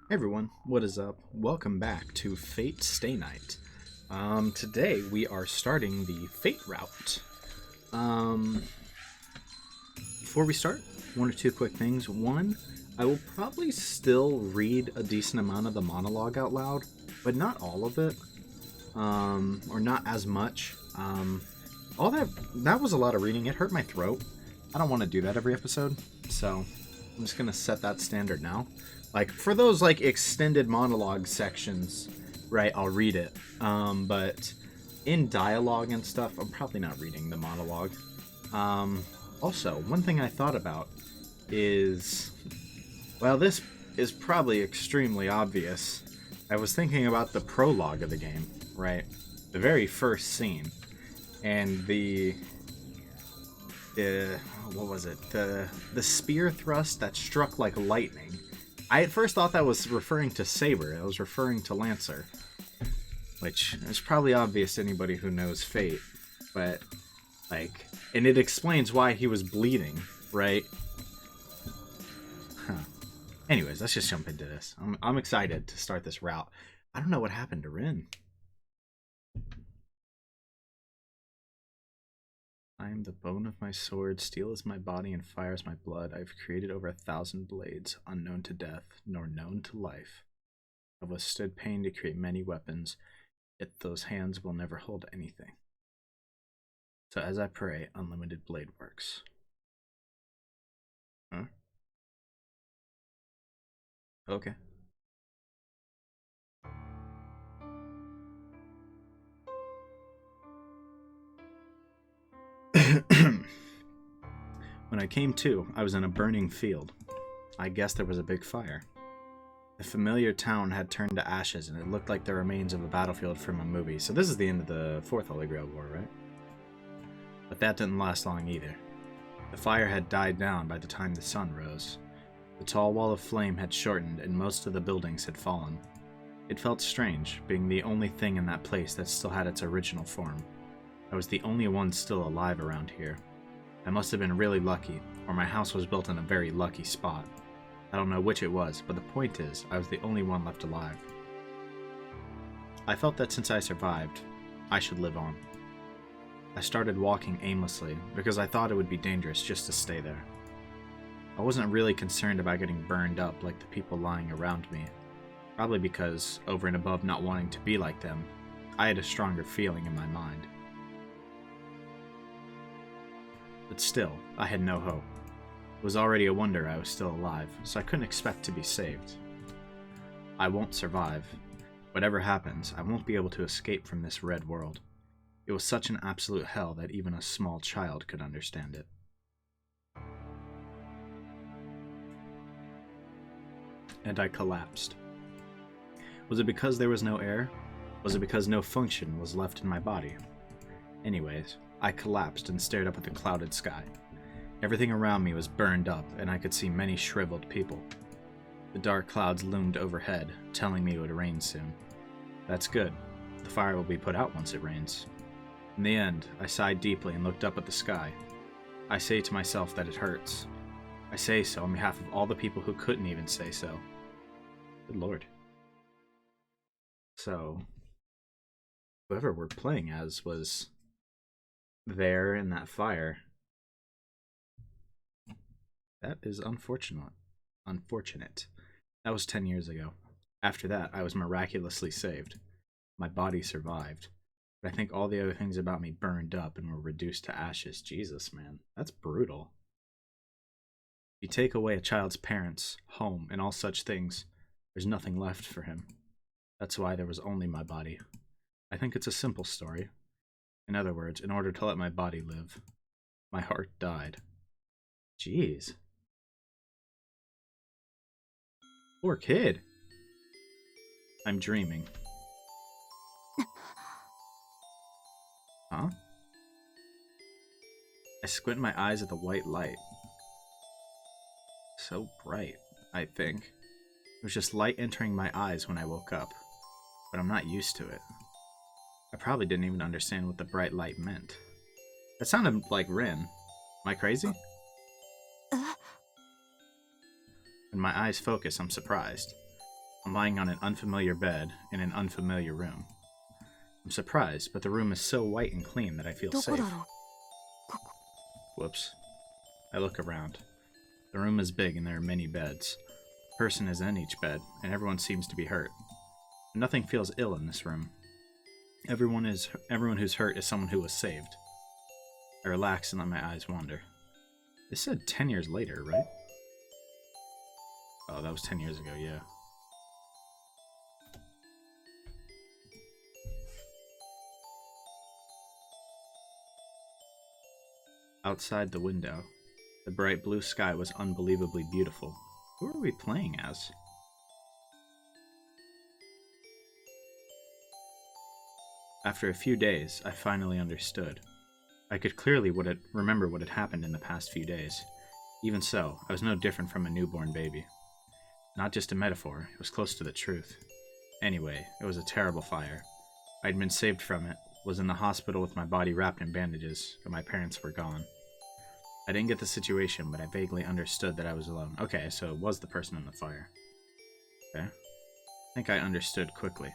Hey everyone, what is up? Welcome back to Fate Stay Night. Today we are starting the Fate route. Before we start, one or two quick things. One, I will probably still read a decent amount of the monologue out loud, but not all of it, or not as much. All that was a lot of reading. It hurt my throat. I don't want to do that every episode, so I'm just gonna set that standard now. Like, for those, like, extended monologue sections, right, I'll read it. But in dialogue and stuff, I'm probably not reading the monologue. Also, one thing I thought about is... Well, this is probably extremely obvious. I was thinking about the prologue of the game, right? The very first scene. And what was it? The spear thrust that struck like lightning. I at first thought that was referring to Saber. It was referring to Lancer. Which is probably obvious to anybody who knows Fate. But, like... And it explains why he was bleeding, right? Huh. Anyways, let's just jump into this. I'm excited to start this route. I don't know what happened to Rin. I am the bone of my sword, steel is my body, and fire is my blood. I have created over 1,000 blades, unknown to death, nor known to life. I have withstood pain to create many weapons, yet those hands will never hold anything. So as I pray, unlimited blade works. Huh? Okay. When I came to, I was in a burning field. I guess there was a big fire. The familiar town had turned to ashes, and it looked like the remains of a battlefield from a movie. So this is the end of the Fourth Holy Grail War, right? But that didn't last long either. The fire had died down by the time the sun rose. The tall wall of flame had shortened, and most of the buildings had fallen. It felt strange, being the only thing in that place that still had its original form. I was the only one still alive around here. I must have been really lucky, or my house was built in a very lucky spot. I don't know which it was, but the point is, I was the only one left alive. I felt that since I survived, I should live on. I started walking aimlessly, because I thought it would be dangerous just to stay there. I wasn't really concerned about getting burned up like the people lying around me, probably because, over and above not wanting to be like them, I had a stronger feeling in my mind. But still, I had no hope. It was already a wonder I was still alive, so I couldn't expect to be saved. I won't survive. Whatever happens, I won't be able to escape from this red world. It was such an absolute hell that even a small child could understand it. And I collapsed. Was it because there was no air? Was it because no function was left in my body? Anyways, I collapsed and stared up at the clouded sky. Everything around me was burned up, and I could see many shriveled people. The dark clouds loomed overhead, telling me it would rain soon. That's good. The fire will be put out once it rains. In the end, I sighed deeply and looked up at the sky. I say to myself that it hurts. I say so on behalf of all the people who couldn't even say so. Good lord. So, whoever we're playing as was there in that fire. That is unfortunate. That was 10 years ago. After that, I was miraculously saved. My body survived. But I think all the other things about me burned up and were reduced to ashes. Jesus, man. That's brutal. If you take away a child's parents, home, and all such things, there's nothing left for him. That's why there was only my body. I think it's a simple story. In other words, in order to let my body live, my heart died. Jeez. Poor kid. I'm dreaming. Huh? I squint my eyes at the white light. So bright, I think. It was just light entering my eyes when I woke up. But I'm not used to it. I probably didn't even understand what the bright light meant. That sounded like Rin. Am I crazy? When my eyes focus, I'm surprised. I'm lying on an unfamiliar bed in an unfamiliar room. I'm surprised, but the room is so white and clean that I feel safe. Whoops. I look around. The room is big and there are many beds. A person is in each bed, and everyone seems to be hurt. Nothing feels ill in this room. Everyone who's hurt is someone who was saved. I relax and let my eyes wander. This said 10 years later, right? Oh, that was 10 years ago, yeah. Outside the window, the bright blue sky was unbelievably beautiful. Who are we playing as? After a few days, I finally understood. I could clearly remember what had happened in the past few days. Even so, I was no different from a newborn baby. Not just a metaphor, it was close to the truth. Anyway, it was a terrible fire. I'd been saved from it, was in the hospital with my body wrapped in bandages, but my parents were gone. I didn't get the situation, but I vaguely understood that I was alone. Okay, so it was the person in the fire. Okay. I think I understood quickly.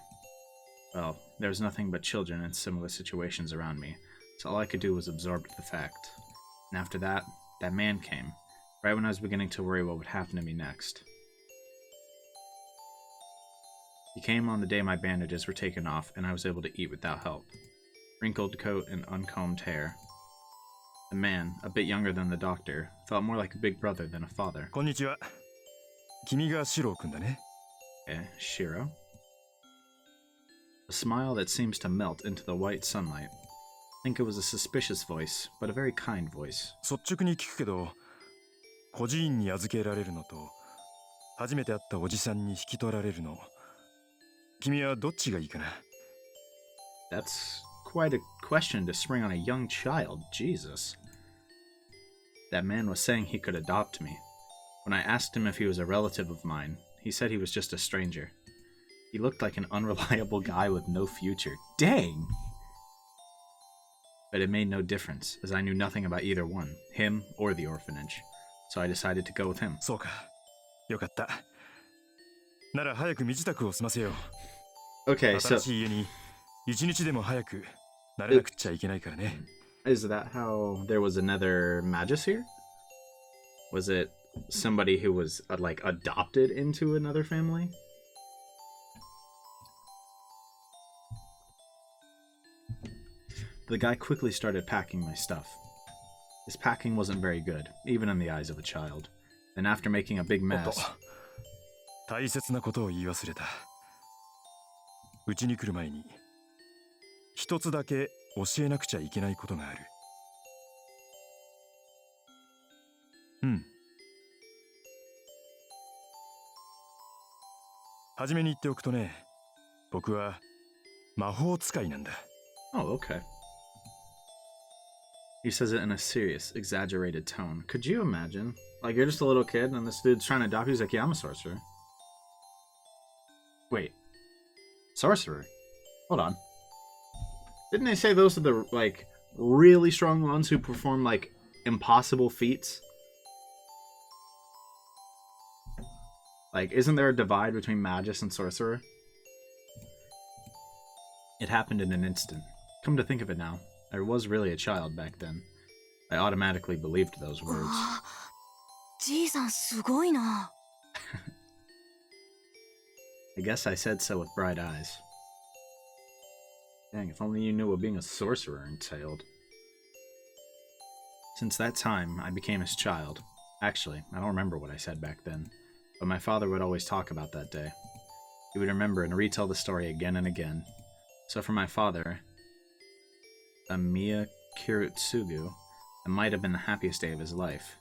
Well, there was nothing but children in similar situations around me, so all I could do was absorb the fact. And after that, that man came, right when I was beginning to worry what would happen to me next. He came on the day my bandages were taken off, and I was able to eat without help. Wrinkled coat and uncombed hair. The man, a bit younger than the doctor, felt more like a big brother than a father. Konnichiwa. Kimi ga Shirou-kun da ne? Shirou? A smile that seems to melt into the white sunlight. I think it was a suspicious voice, but a very kind voice. 率直に聞くけど、孤児院に預けられるのと、初めて会ったおじさんに引き取られるの、君はどっちがいいかな? That's quite a question to spring on a young child, Jesus. That man was saying he could adopt me. When I asked him if he was a relative of mine, he said he was just a stranger. He looked like an unreliable guy with no future. Dang! But it made no difference, as I knew nothing about either one, him or the orphanage. So I decided to go with him. そうか。よかった。なら早く身支度を済ませよう。Okay, so 新しい家に一日でも早く慣れなくちゃいけないからね。Is that how there was another Magus here? Was it somebody who was like adopted into another family? The guy quickly started packing my stuff. His packing wasn't very good, even in the eyes of a child. And after making a big mess... 大切なことを言い忘れた。うちに来る前に一つだけ教えなくちゃいけないことがある。はじめに言っておくとね、僕は魔法使いなんだ。Oh, okay. He says it in a serious, exaggerated tone. Could you imagine? Like, you're just a little kid, and this dude's trying to adopt you. He's like, yeah, I'm a sorcerer. Wait. Sorcerer? Hold on. Didn't they say those are the, like, really strong ones who perform, like, impossible feats? Like, isn't there a divide between magus and sorcerer? It happened in an instant. Come to think of it now, I was really a child back then. I automatically believed those words. じいさんすごいな。I guess I said so with bright eyes. Dang, if only you knew what being a sorcerer entailed. Since that time, I became his child. Actually, I don't remember what I said back then, but my father would always talk about that day. He would remember and retell the story again and again. So for my father, Emiya Shirou, it might have been the happiest day of his life.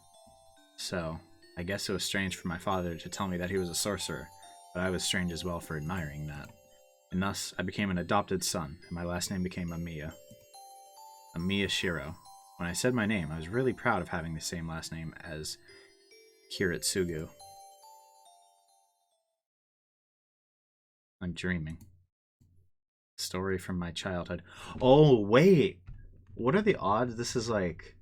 So, I guess it was strange for my father to tell me that he was a sorcerer, but I was strange as well for admiring that. And thus, I became an adopted son, and my last name became Emiya. Emiya Shirou. When I said my name, I was really proud of having the same last name as Kiritsugu. I'm dreaming. Story from my childhood. Oh, wait! What are the odds this is like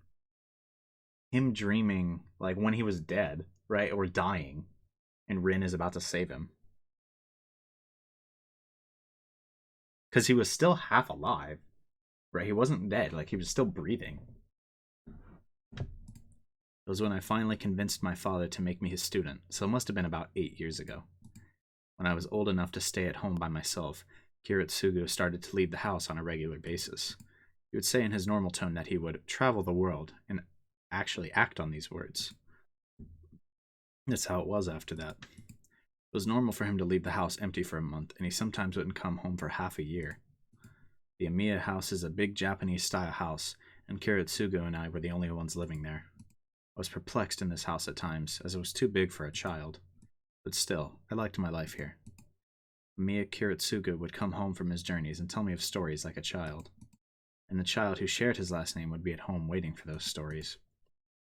him dreaming like when he was dead, right? Or dying, and Rin is about to save him. Because he was still half alive, right? He wasn't dead, like he was still breathing. It was when I finally convinced my father to make me his student, so it must have been about 8 years ago. When I was old enough to stay at home by myself, Kiritsugu started to leave the house on a regular basis. He would say in his normal tone that he would travel the world and actually act on these words. That's how it was after that. It was normal for him to leave the house empty for a month, and he sometimes wouldn't come home for half a year. The Emiya house is a big Japanese-style house, and Kiritsugu and I were the only ones living there. I was perplexed in this house at times, as it was too big for a child. But still, I liked my life here. Emiya Kiritsugu would come home from his journeys and tell me of stories like a child. And the child who shared his last name would be at home waiting for those stories.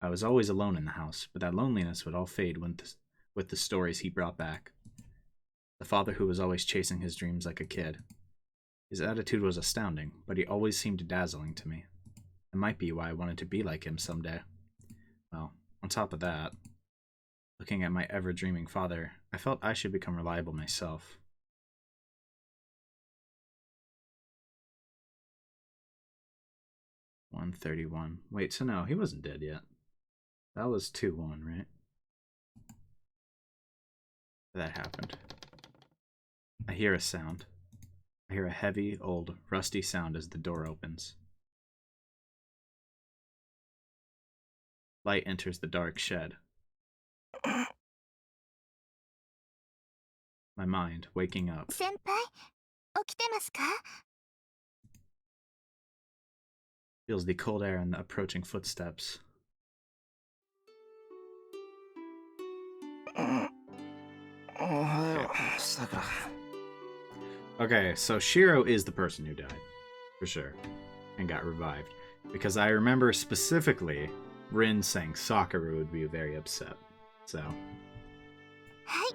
I was always alone in the house, but that loneliness would all fade with the stories he brought back. The father who was always chasing his dreams like a kid. His attitude was astounding, but he always seemed dazzling to me. It might be why I wanted to be like him someday. Well, on top of that, looking at my ever-dreaming father, I felt I should become reliable myself. $131. Wait, so no, he wasn't dead yet. That was 2-1, right? That happened. I hear a sound. I hear a heavy, old, rusty sound as the door opens. Light enters the dark shed. My mind waking up. 先輩、起きてますか? Feels the cold air and the approaching footsteps. Okay, so Shirou is the person who died, for sure, and got revived. Because I remember specifically Rin saying Sakura would be very upset. So. はい。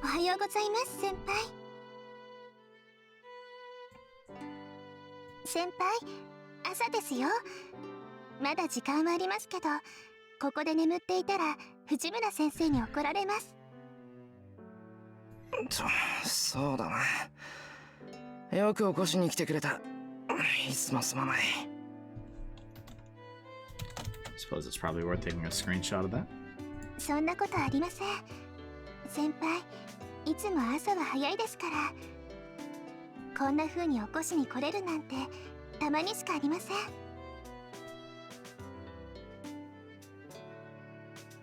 おはようございます、先輩。先輩、朝ですよ。まだ時間はありますけど、ここで眠っていたら藤村先生に怒られます。そうだな。よく起こしに来てくれた。いつもすまない。Suppose it's probably worth taking a screenshot of that. そんなことありません。先輩、いつも朝は早いですから。こんな風に起こしに来れるなんてたまにしかありません。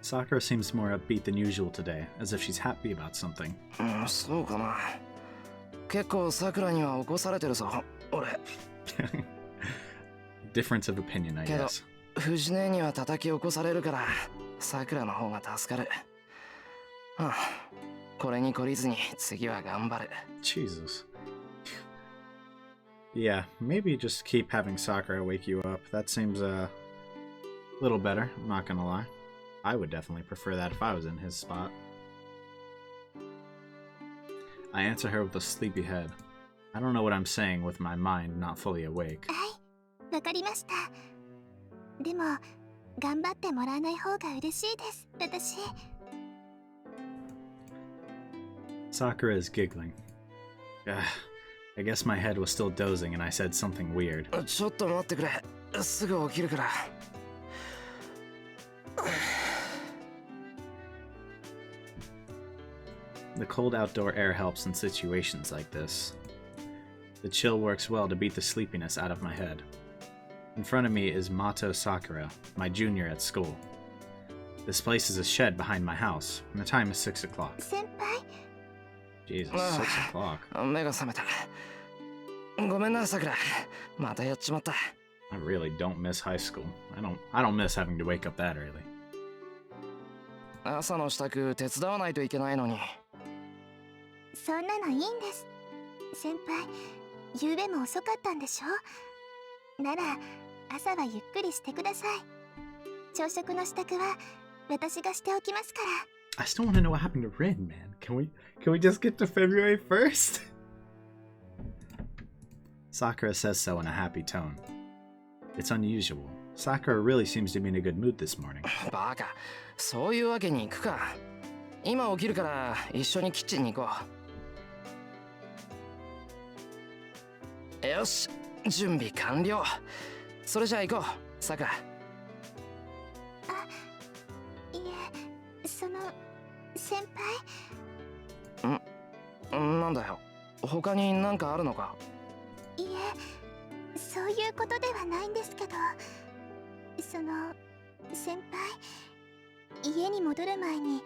Sakura seems more upbeat than usual today, as if she's happy about something. そうかな。結構さくらには起こされてるぞ、俺。Difference of opinion, I guess. 藤姉には叩き起こされるから、さくらの方が助かる。これに懲りずに次は頑張る。Jesus. Yeah, maybe just keep having Sakura wake you up. That seems a little better, I'm not gonna lie. I would definitely prefer that if I was in his spot. I answer her with a sleepy head. I don't know what I'm saying with my mind not fully awake. はい、わかりました。でも、頑張ってもらわない方が嬉しいです、私。Sakura is giggling. I guess my head was still dozing and I said something weird. ちょっと待ってくれ。すぐ起きるから。The cold outdoor air helps in situations like this. The chill works well to beat the sleepiness out of my head. In front of me is Mato Sakura, my junior at school. This place is a shed behind my house, and the time is 6 o'clock. 先輩、 Jesus, 6 o'clock. 目が覚めた。ごめんな、さくら。またやっちまった。I really don't miss high school. I don't miss having to wake up that early. 朝の支度手伝わないといけないのに。そんなのいいんです。先輩、夕べも遅かったんでしょ？なら、朝はゆっくりしてください。朝食の支度は私がしておきますから。I still want to know what happened to Rin, man. Can we just get to February 1st? Sakura says so in a happy tone. It's unusual. Sakura really seems to be in a good mood this morning. バカ、そういうわけにいくか。今起きるから一緒にキッチンに行こう。よし、準備完了。それじゃあ行こう、さくら。いえ、その先輩。なんだよ、他に何かあるのか？いえ、そういうことではないんですけど、その先輩、家に戻る前に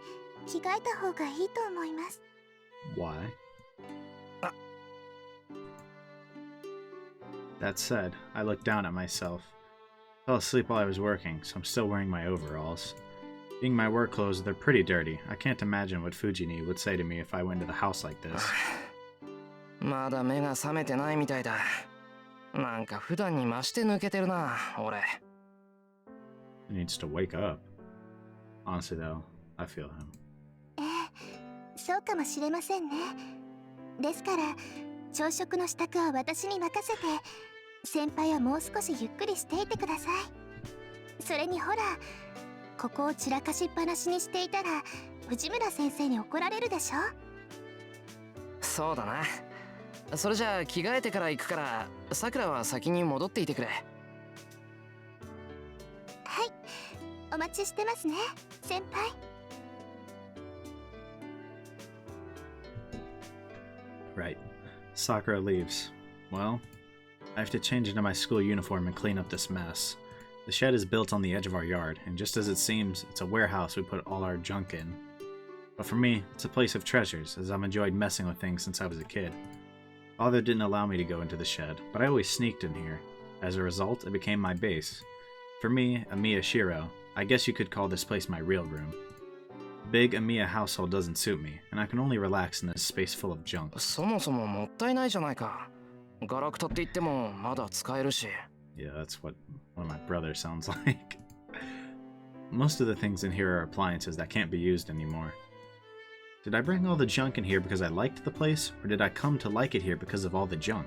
着替えた方がいいと思います。 Why? That said, I looked down at myself. I fell asleep while I was working, so I'm still wearing my overalls. Being my work clothes, they're pretty dirty. I can't imagine what Fujini would say to me if I went to the house like this. まだ目が覚めてないみたいだ。なんか普段に増して抜けてるな、俺。He needs to wake up. Honestly though, I feel him. ええ、そうかもしれませんね。ですから朝食の支度は私に任せて、先輩はもう少しゆっくりしていてください。それにほら、ここを散らかしっぱなしにしていたら藤村先生に怒られるでしょ。そうだな。それじゃあ着替えてから行くから、さくらは先に戻っていてくれ。はい、お待ちしてますね、先輩。Right. Sakura leaves. Well, I have to change into my school uniform and clean up this mess. The shed is built on the edge of our yard, and just as it seems, it's a warehouse we put all our junk in. But for me, it's a place of treasures, as I've enjoyed messing with things since I was a kid. Father didn't allow me to go into the shed, but I always sneaked in here. As a result, it became my base. For me, Emiya Shirou, I guess you could call this place my real room. The big Emiya household doesn't suit me, and I can only relax in this space full of junk. そもそももったいないじゃないか。ガラクタって言ってもまだ使えるし。Yeah, that's what one of my brothers sounds like. Most of the things in here are appliances that can't be used anymore. Did I bring all the junk in here because I liked the place, or did I come to like it here because of all the junk?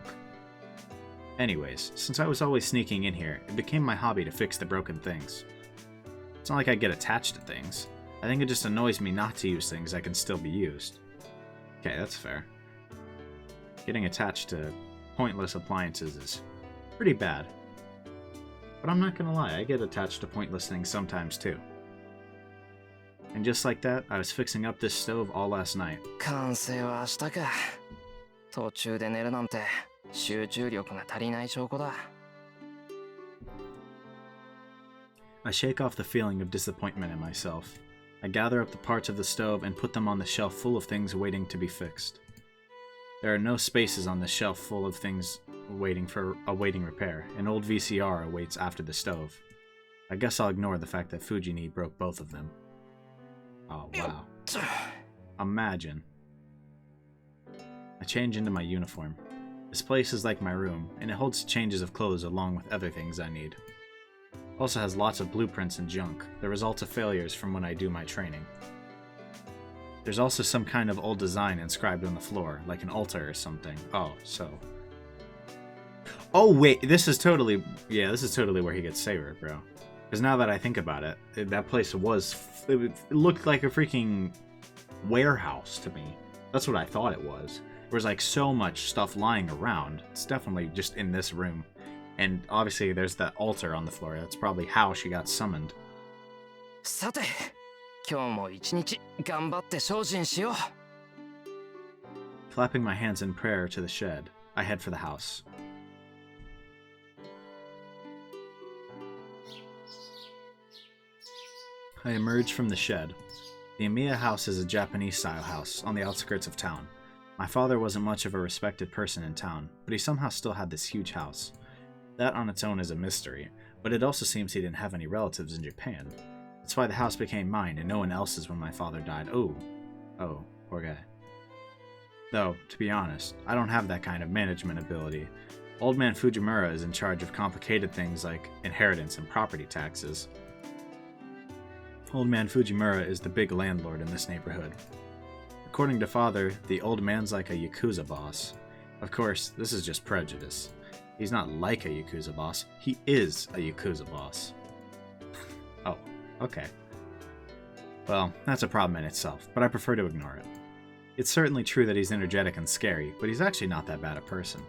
Anyways, since I was always sneaking in here, it became my hobby to fix the broken things. It's not like I get attached to things. I think it just annoys me not to use things that can still be used. Okay, that's fair. Getting attached to pointless appliances is pretty bad. But I'm not gonna lie, I get attached to pointless things sometimes too. And just like that, I was fixing up this stove all last night. 完成は明日か。途中で寝るなんて集中力が足りない証拠だ。I shake off the feeling of disappointment in myself. I gather up the parts of the stove and put them on the shelf full of things waiting to be fixed. There are no spaces on the shelf full of things awaiting repair. An old VCR awaits after the stove. I guess I'll ignore the fact that Fujini broke both of them. Oh, wow. Imagine. I change into my uniform. This place is like my room, and it holds changes of clothes along with other things I need. Also has lots of blueprints and junk, the result of failures from when I do my training. There's also some kind of old design inscribed on the floor, like an altar or something. Oh, so... Oh, wait, this is totally where he gets Saber, bro. Because now that I think about it, that place it looked like a freaking warehouse to me. That's what I thought it was. There was like so much stuff lying around. It's definitely just in this room. And obviously there's that altar on the floor. That's probably how she got summoned. さて、今日も一日頑張って精進しよう。Clapping my hands in prayer to the shed, I head for the house. I emerge from the shed. The Emiya house is a Japanese-style house on the outskirts of town. My father wasn't much of a respected person in town, but he somehow still had this huge house. That on its own is a mystery, but it also seems he didn't have any relatives in Japan. That's why the house became mine and no one else's when my father died. Oh, poor guy. Though, to be honest, I don't have that kind of management ability. Old man Fujimura is in charge of complicated things like inheritance and property taxes. Old man Fujimura is the big landlord in this neighborhood. According to father, the old man's like a Yakuza boss. Of course, this is just prejudice. He's not like a Yakuza boss, he is a Yakuza boss. Oh, okay. Well, that's a problem in itself, but I prefer to ignore it. It's certainly true that he's energetic and scary, but he's actually not that bad a person.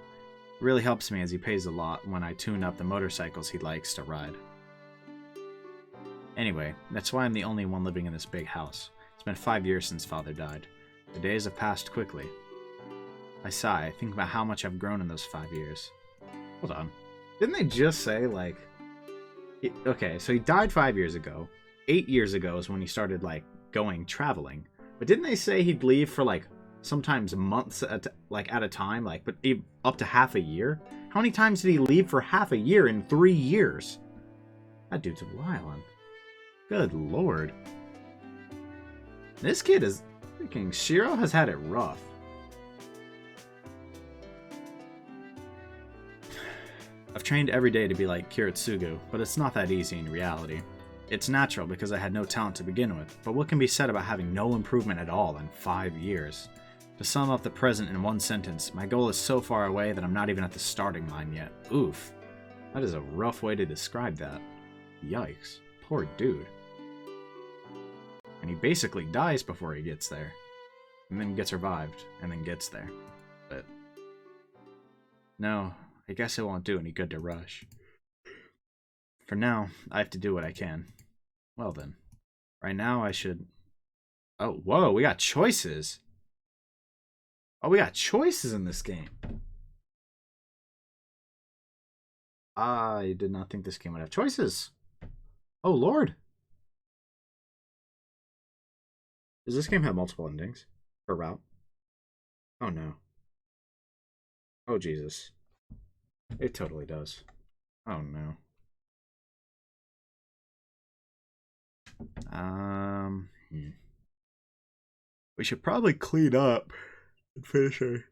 really helps me as he pays a lot when I tune up the motorcycles he likes to ride. Anyway, that's why I'm the only one living in this big house. It's been 5 years since Father died. The days have passed quickly. I sigh, think about how much I've grown in those 5 years. Hold on. Didn't they just say, like... Okay, so he died 5 years ago. 8 years ago is when he started, like, going traveling. But didn't they say he'd leave for, like, sometimes months at a time? Like, but up to half a year? How many times did he leave for half a year in 3 years? That dude's wildin'. Good lord. This kid is... Freaking Shirou has had it rough. I've trained every day to be like Kiritsugu, but it's not that easy in reality. It's natural because I had no talent to begin with, but what can be said about having no improvement at all in 5 years? To sum up the present in one sentence, my goal is so far away that I'm not even at the starting line yet. Oof. That is a rough way to describe that. Yikes. Poor dude. And he basically dies before he gets there. And then gets revived, and then gets there. But... no, I guess it won't do any good to rush. For now, I have to do what I can. Well then. Right now I should... Oh, whoa, we got choices! Oh, we got choices in this game! I did not think this game would have choices. Oh, Lord! Does this game have multiple endings? Or route? Oh, no. Oh, Jesus. It totally does. Oh, no. We should probably clean up and finish our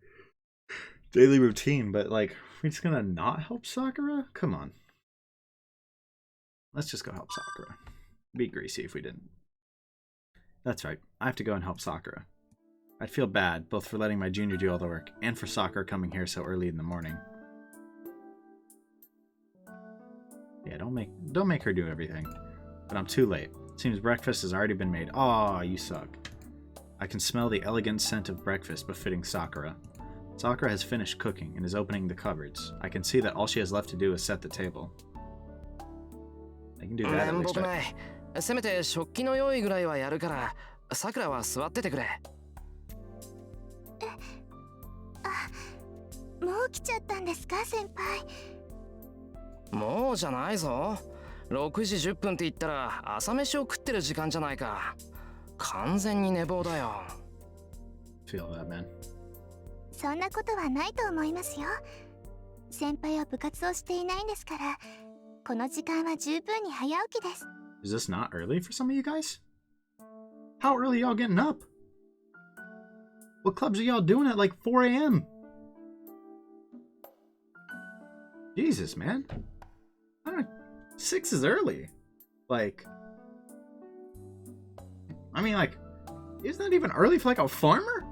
daily routine, but, like, we're just gonna not help Sakura? Come on. Let's just go help Sakura. Be greasy if we didn't. That's right. I have to go and help Sakura. I'd feel bad, both for letting my junior do all the work, and for Sakura coming here so early in the morning. Yeah, don't make her do everything. But I'm too late. Seems breakfast has already been made. Aw, you suck. I can smell the elegant scent of breakfast befitting Sakura. Sakura has finished cooking and is opening the cupboards. I can see that all she has left to do is set the table. I can do that at least, right? せめて食器の用意ぐらいはやるから、さくらは座っててくれ。もう来ちゃったんですか、先輩。もうじゃないぞ。6時10分って言ったら朝飯を食ってる時間じゃないか。完全に寝坊だよ。Feel that, man. そんなことはないと思いますよ。先輩は部活をしていないんですから、この時間は十分に早起きです。Is this not early for some of you guys? How early are y'all getting up? What clubs are y'all doing at like 4 a.m.? Jesus, man. I don't know. 6 is early. Like... I mean, like... Isn't that even early for like a farmer?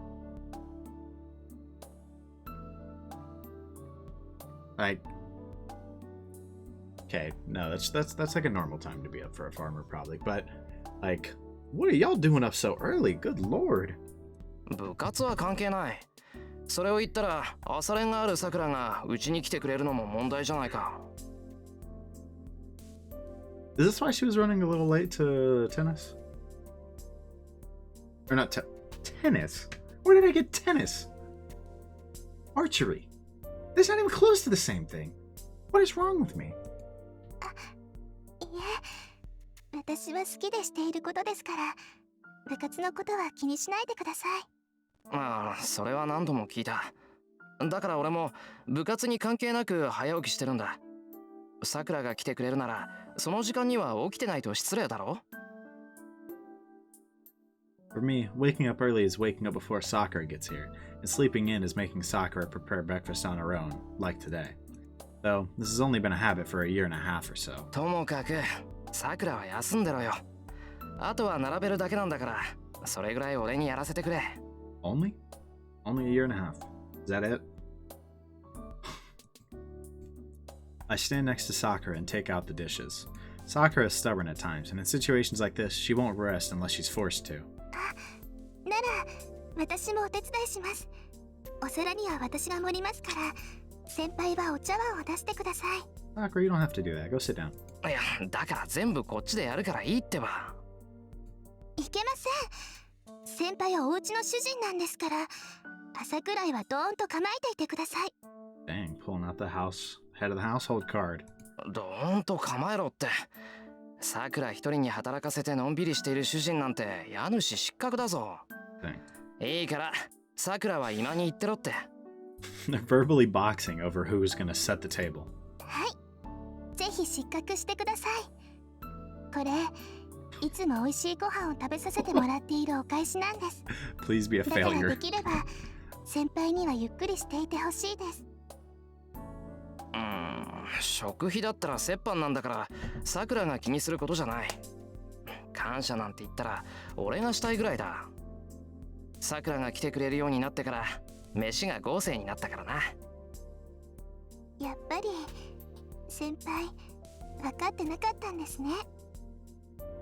Like... Okay, no, that's like a normal time to be up for a farmer, probably. But, like, what are y'all doing up so early? Good lord. 部活は関係ない。それを言ったら、朝練があるさくらがうちに来てくれるのも問題じゃないか。Is this why she was running a little late to tennis? Or not tennis? Where did I get tennis? Archery. That's not even close to the same thing. What is wrong with me? いえ、私は好きでしていることですから、部活のことは気にしないでください。ああ、それは何度も聞いた。だから俺も部活に関係なく早起きしてるんだ。さくらが来てくれるなら、その時間には起きてないと失礼だろ。For me, waking up early is waking up before Sakura gets here, and sleeping in is making Sakura prepare breakfast on her own, like today. Though, this has only been a habit for a year and a half or so. ともかく、さくらは休んでろよ。あとは並べるだけなんだから、それぐらい俺にやらせてくれ。Only? Only a year and a half. Is that it? I stand next to Sakura and take out the dishes. Sakura is stubborn at times, and in situations like this, she won't rest unless she's forced to. なら、私もお手伝いします。お皿には私が盛りますから、先輩はお茶碗を出してください。 Sakura, you don't have to do that. Go sit down. いや、だから全部こっちでやるからいいってば。いけません。先輩はお家の主人なんですから、朝くらいはドーンと構えていてください。 Dang, pulling out the head of the household card. どーんと構えろって。さくら一人に働かせてのんびりしている主人なんて家主失格だぞ。 Dang. いいから、さくらは今に言ってろって。They're verbally boxing over who's gonna set the table. はい、ぜひ失格してください。これいつも美味しいご飯を食べさせてもらっているお返しなんです。 Please be a だからで failure. きれば先輩にはゆっくりしていてほしいです。食費だったら折半なんだからさくらが気にすることじゃない。感謝なんて言ったら俺がしたいぐらいだ。さくらが来てくれるようになってから飯が豪勢になったからな。やっぱり先輩分かってなかったんですね。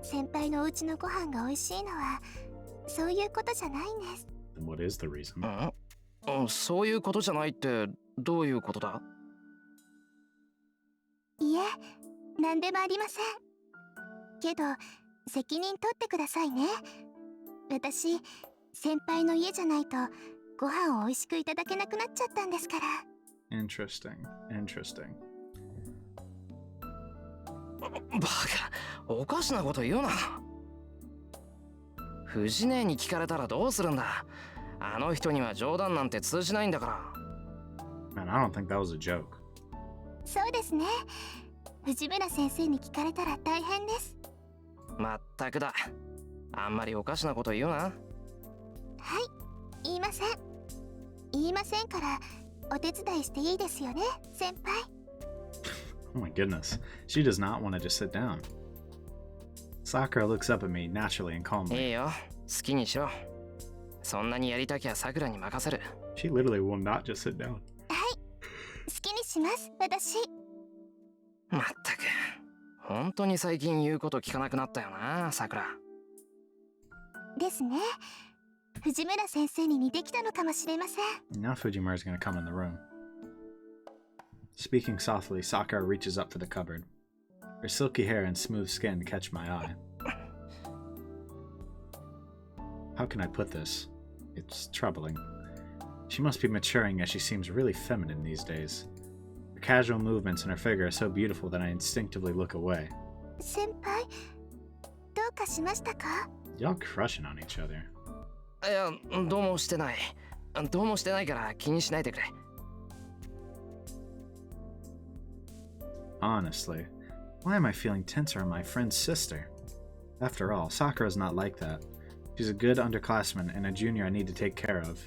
先輩のお家のご飯が美味しいのはそういうことじゃないんです。 And what is the reason? そういうことじゃないってどういうことだ？いえ、何でもありません。けど責任取ってくださいね。私先輩の家じゃないとご飯を美味しくいただけなくなっちゃったんですから。 Interesting. Interesting. バカ、おかしなこと言うな。藤姉に聞かれたらどうするんだ。あの人には冗談なんて通じないんだから。 Man, I don't think that was a joke. そうですね。藤村先生に聞かれたら大変です。まったくだ。あんまりおかしなこと言うな。はい、言いません。言いませんからお手伝いしていいですよね、先輩。 Oh my goodness. She does not want to just sit down. Sakura looks up at me naturally and い calmly. いよ、好きにしろ。そんなにやりたきゃさくらに任せる。 She literally will not just sit down. はい、好きにします、私。まったく、本当に最近言うこと聞かなくなったよな、さくら。ですね。藤村先生に似てきたのかもしれません。 Now Fujimaru's gonna come in the room. Speaking softly, Sakura reaches up for the cupboard. Her silky hair and smooth skin catch my eye. How can I put this? It's troubling. She must be maturing as she seems really feminine these days. Her casual movements and her figure are so beautiful that I instinctively look away. 先輩、どうかしましたか？ Y'all crushing on each other. いや、どうもしてない。どうもしてないから気にしないでくれ。Honestly, why am I feeling tense around my friend's sister? After all, Sakura's not like that. She's a good underclassman and a junior I need to take care of.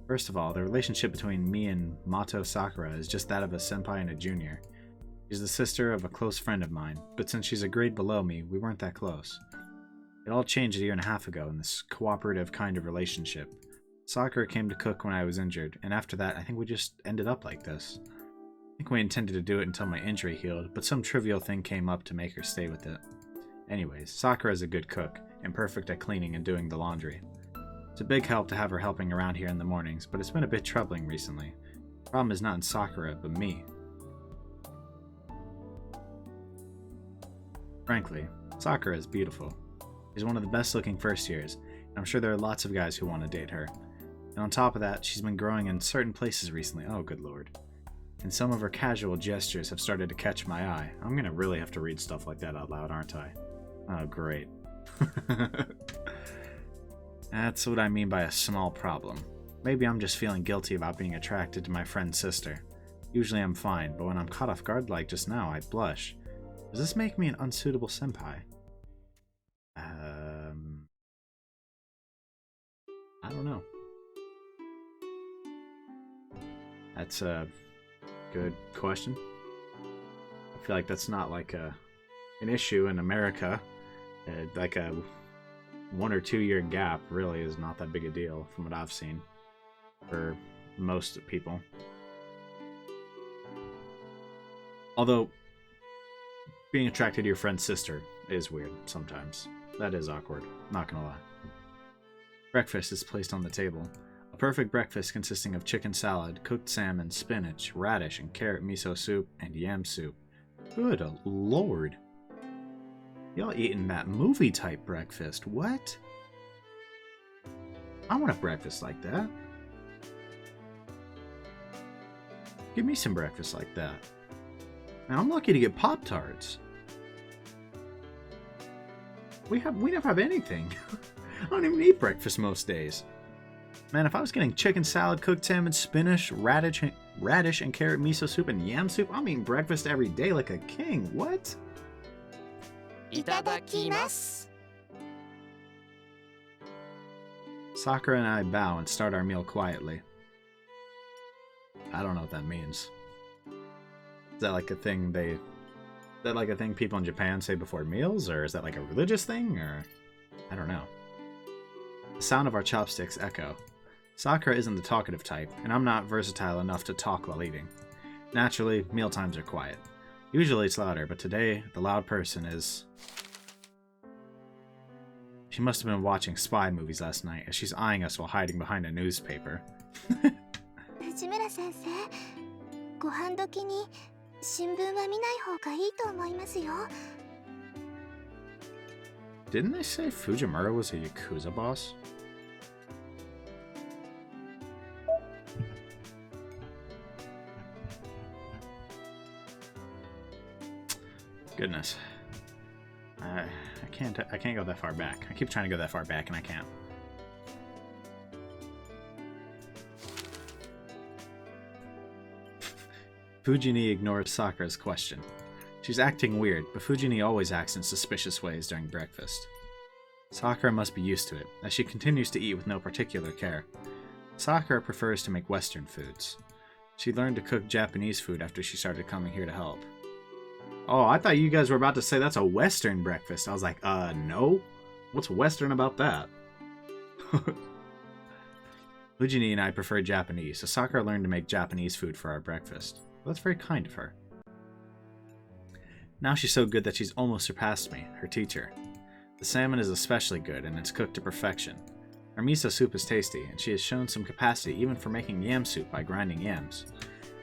First of all, the relationship between me and Mato Sakura is just that of a senpai and a junior. She's the sister of a close friend of mine, but since she's a grade below me, we weren't that close. It all changed a year and a half ago in this cooperative kind of relationship. Sakura came to cook when I was injured, and after that, I think we just ended up like this. I think we intended to do it until my injury healed, but some trivial thing came up to make her stay with it. Anyways, Sakura is a good cook, and perfect at cleaning and doing the laundry. It's a big help to have her helping around here in the mornings, but it's been a bit troubling recently. The problem is not in Sakura, but me. Frankly, Sakura is beautiful. She's one of the best looking first years, and I'm sure there are lots of guys who want to date her. And on top of that, she's been growing in certain places recently, oh good lord. And some of her casual gestures have started to catch my eye. I'm gonna really have to read stuff like that out loud, aren't I? Oh great. That's what I mean by a small problem. Maybe I'm just feeling guilty about being attracted to my friend's sister. Usually I'm fine, but when I'm caught off guard like just now, I blush. Does this make me an unsuitable senpai? I don't know. That's a good question. I feel like that's not like an issue in America. Like a 1 or 2 year gap really is not that big a deal from what I've seen for most people. Although being attracted to your friend's sister is weird sometimes. That is awkward, not gonna lie. Breakfast is placed on the table. A perfect breakfast consisting of chicken salad, cooked salmon, spinach, radish, and carrot miso soup, and yam soup. Good lord. Y'all eating that movie-type breakfast. What? I want a breakfast like that. Give me some breakfast like that. Man, I'm lucky to get Pop-Tarts. We never have anything. I don't even eat breakfast most days. Man, if I was getting chicken salad, cooked salmon, spinach, radish, and carrot miso soup, and yam soup, I'm eating breakfast every day like a king. What? Itadakimasu. Sakura and I bow and start our meal quietly. I don't know what that means. Is that like a thing people in Japan say before meals, or is that like a religious thing, or I don't know. The sound of our chopsticks echo. Sakura isn't the talkative type, and I'm not versatile enough to talk while eating. Naturally, meal times are quiet. Usually it's louder, but today the loud person is... She must have been watching spy movies last night, as she's eyeing us while hiding behind a newspaper. 藤村先生、ご飯時に新聞は見ない方がいいと思いますよ。 Didn't they say Fujimura was a Yakuza boss? Goodness. I can't go that far back. I keep trying to go that far back and I can't. Fujini ignores Sakura's question. She's acting weird, but Fujini always acts in suspicious ways during breakfast. Sakura must be used to it, as she continues to eat with no particular care. Sakura prefers to make Western foods. She learned to cook Japanese food after she started coming here to help. Oh, I thought you guys were about to say that's a Western breakfast. I was like, no? What's Western about that? Fujini and I prefer Japanese, so Sakura learned to make Japanese food for our breakfast. Well, that's very kind of her. Now she's so good that she's almost surpassed me, her teacher. The salmon is especially good, and it's cooked to perfection. Her miso soup is tasty, and she has shown some capacity even for making yam soup by grinding yams.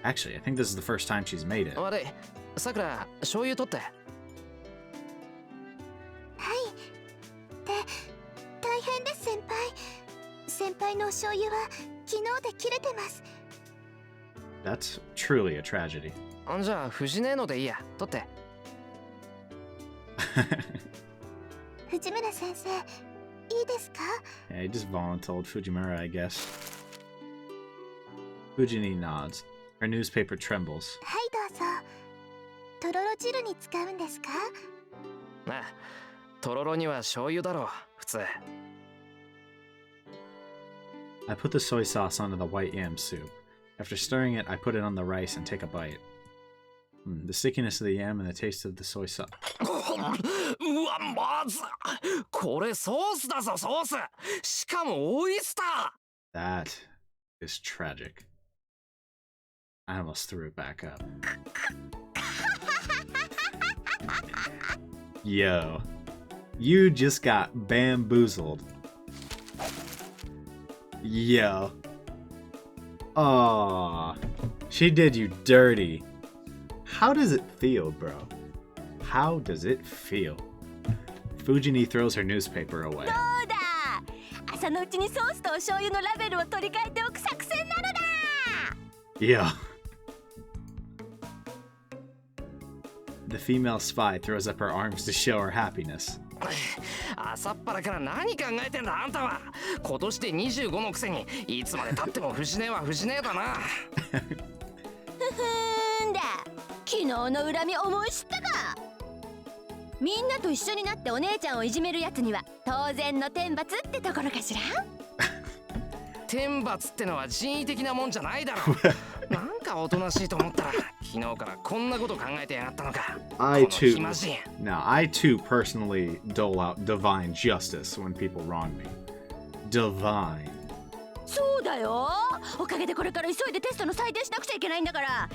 Actually, I think this is the first time she's made it. あれ、さくら、醤油取って。はい。で、大変です先輩。先輩のお醤油は昨日で切れてます。 That's truly a tragedy. じゃあ、藤根のでいいや。取って。藤村先生、いいですか? Yeah, he just voluntold Fujimura, I guess. Fujini nods. Her newspaper trembles. はいどうぞ。とろろ汁に使うんですか? ああ、とろろには醤油だろう、普通。I put the soy sauce onto the white yam soup. After stirring it, I put it on the rice and take a bite. The stickiness of the yam and the taste of the soy sauce. うわ、まずい。これソースだぞ、ソース。しかもオイスター。That is tragic. I almost threw it back up. Yo, you just got bamboozled. Yo. Aw, she did you dirty. How does it feel, bro? How does it feel? Fujini throws her newspaper away. どうだ! 朝のうちにソースとお醤油のラベルを取り替えておく作戦なのだ! Yeah. The female spy throws up her arms to show her happiness. 朝っぱらから何考えてんだあんたは。今年で25のくせにいつまで経っても藤根は藤根だな。ふふんだ。昨日の恨み思い知ったか。みんなと一緒になってお姉ちゃんをいじめるやつには当然の天罰ってところかしら。天罰ってのは人為的なもんじゃないだろ。なんかおとなしいと思ったら昨日からこんなこと考えてやがったのか。I too personally dole out divine justice when people wrong me. Divine. そうだよ。おかげでこれから急いでテストの採点しなくちゃいけないんだから。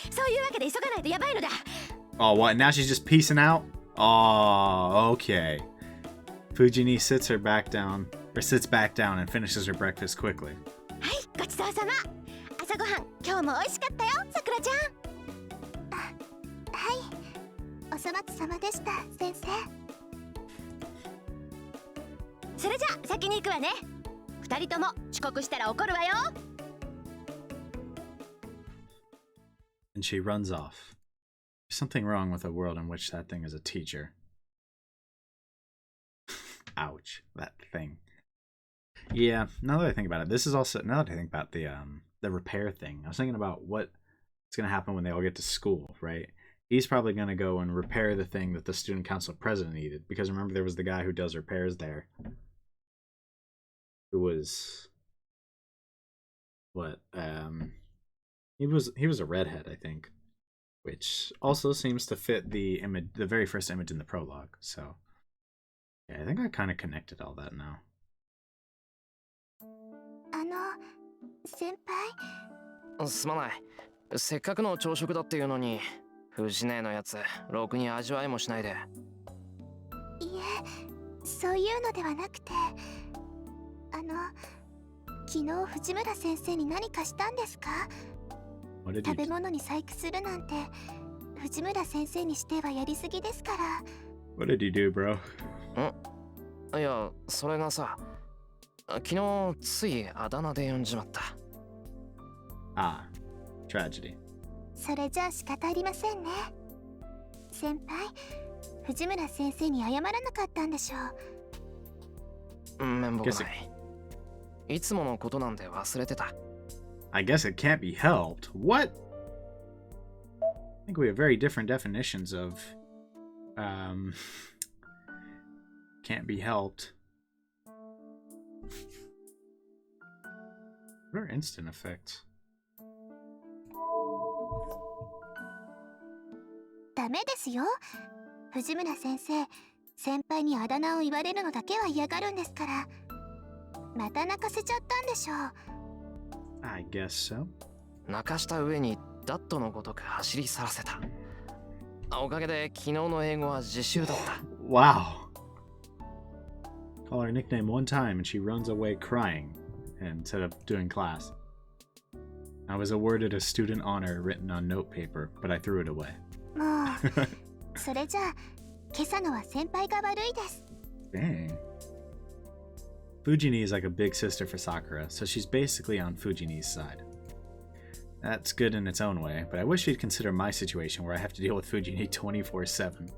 そういうわけで急がないとやばいのだ。Oh, what? Now she's just peacing out? Oh, okay. Fujini sits back down and finishes her breakfast quickly. はい。そうさま。朝ごはん今日も美味しかったよ、さくらちゃん。あ、はい。お粗末様でした、先生。それじゃあ先に行くわね。二人とも遅刻したら怒るわよ。And she runs off. There's something wrong with a world in which that thing is a teacher. Ouch, that thing. Yeah, now that I think about it, this is also, now that I think about the repair thing, I was thinking about what's going to happen when they all get to school, right? He's probably going to go and repair the thing that the student council president needed, because remember there was the guy who does repairs there, who was, what, he was a redhead, I think, which also seems to fit the image, the very first image in the prologue, so, yeah, I think I kind of connected all that now. 先輩。すまない。せっかくの朝食だっていうのに、藤姉のやつ、ろくに味わいもしないで。いえ、そういうのではなくて、昨日藤村先生に何かしたんですか？食べ物に細工するなんて、藤村先生にしてはやりすぎですから。What did you do, bro? いや、それがさ、昨日ついあだ名で呼んじまった。Ah, tragedy. それじゃあ仕方ありませんね。先輩、藤村先生に謝らなかったんでしょう。面目ない。いつものことなんで忘れてた。I guess it can't be helped. What? I think we have very different definitions of can't be helped. What are instant effects? ダメですよ。藤村先生、先輩にあだ名を言われるのだけは嫌がるんですから。また泣かせちゃったんでしょう。I guess so. 泣かした上にダットのごとく走り去らせた。おかげで昨日の英語は自習だった。Wow. Call her nickname one time and she runs away crying instead of doing class. I was awarded a student honor written on note paper, but I threw it away. もう、それじゃあ、今朝のは先輩が悪いです。Dang. Fujini is like a big sister for Sakura, so she's basically on Fujini's side. That's good in its own way, but I wish she'd consider my situation where I have to deal with Fujini 24/7.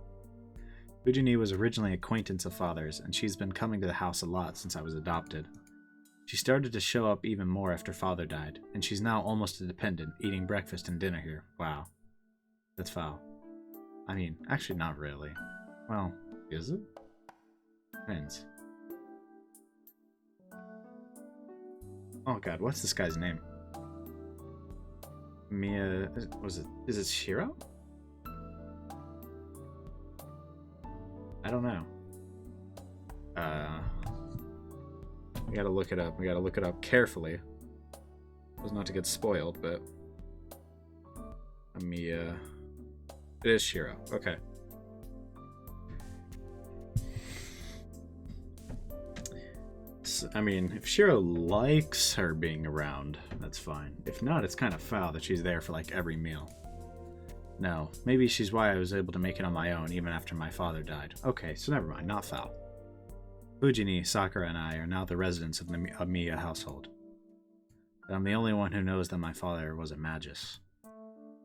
Fujini was originally an acquaintance of father's, and she's been coming to the house a lot since I was adopted. She started to show up even more after father died, and she's now almost a dependent, eating breakfast and dinner here. Wow. That's foul. I mean, actually not really. Well, is it? Depends. Oh god, what's this guy's name? Emiya... Is it Shirou? I don't know. We gotta look it up. We gotta look it up carefully. Was not to get spoiled, but... Emiya... It is Shirou. Okay. I mean, if Shirou likes her being around, that's fine. If not, it's kind of foul that she's there for like every meal. No, maybe she's why I was able to make it on my own even after my father died. Okay, so never mind, not foul. Fujini, Sakura, and I are now the residents of the Emiya household. But I'm the only one who knows that my father was a magus.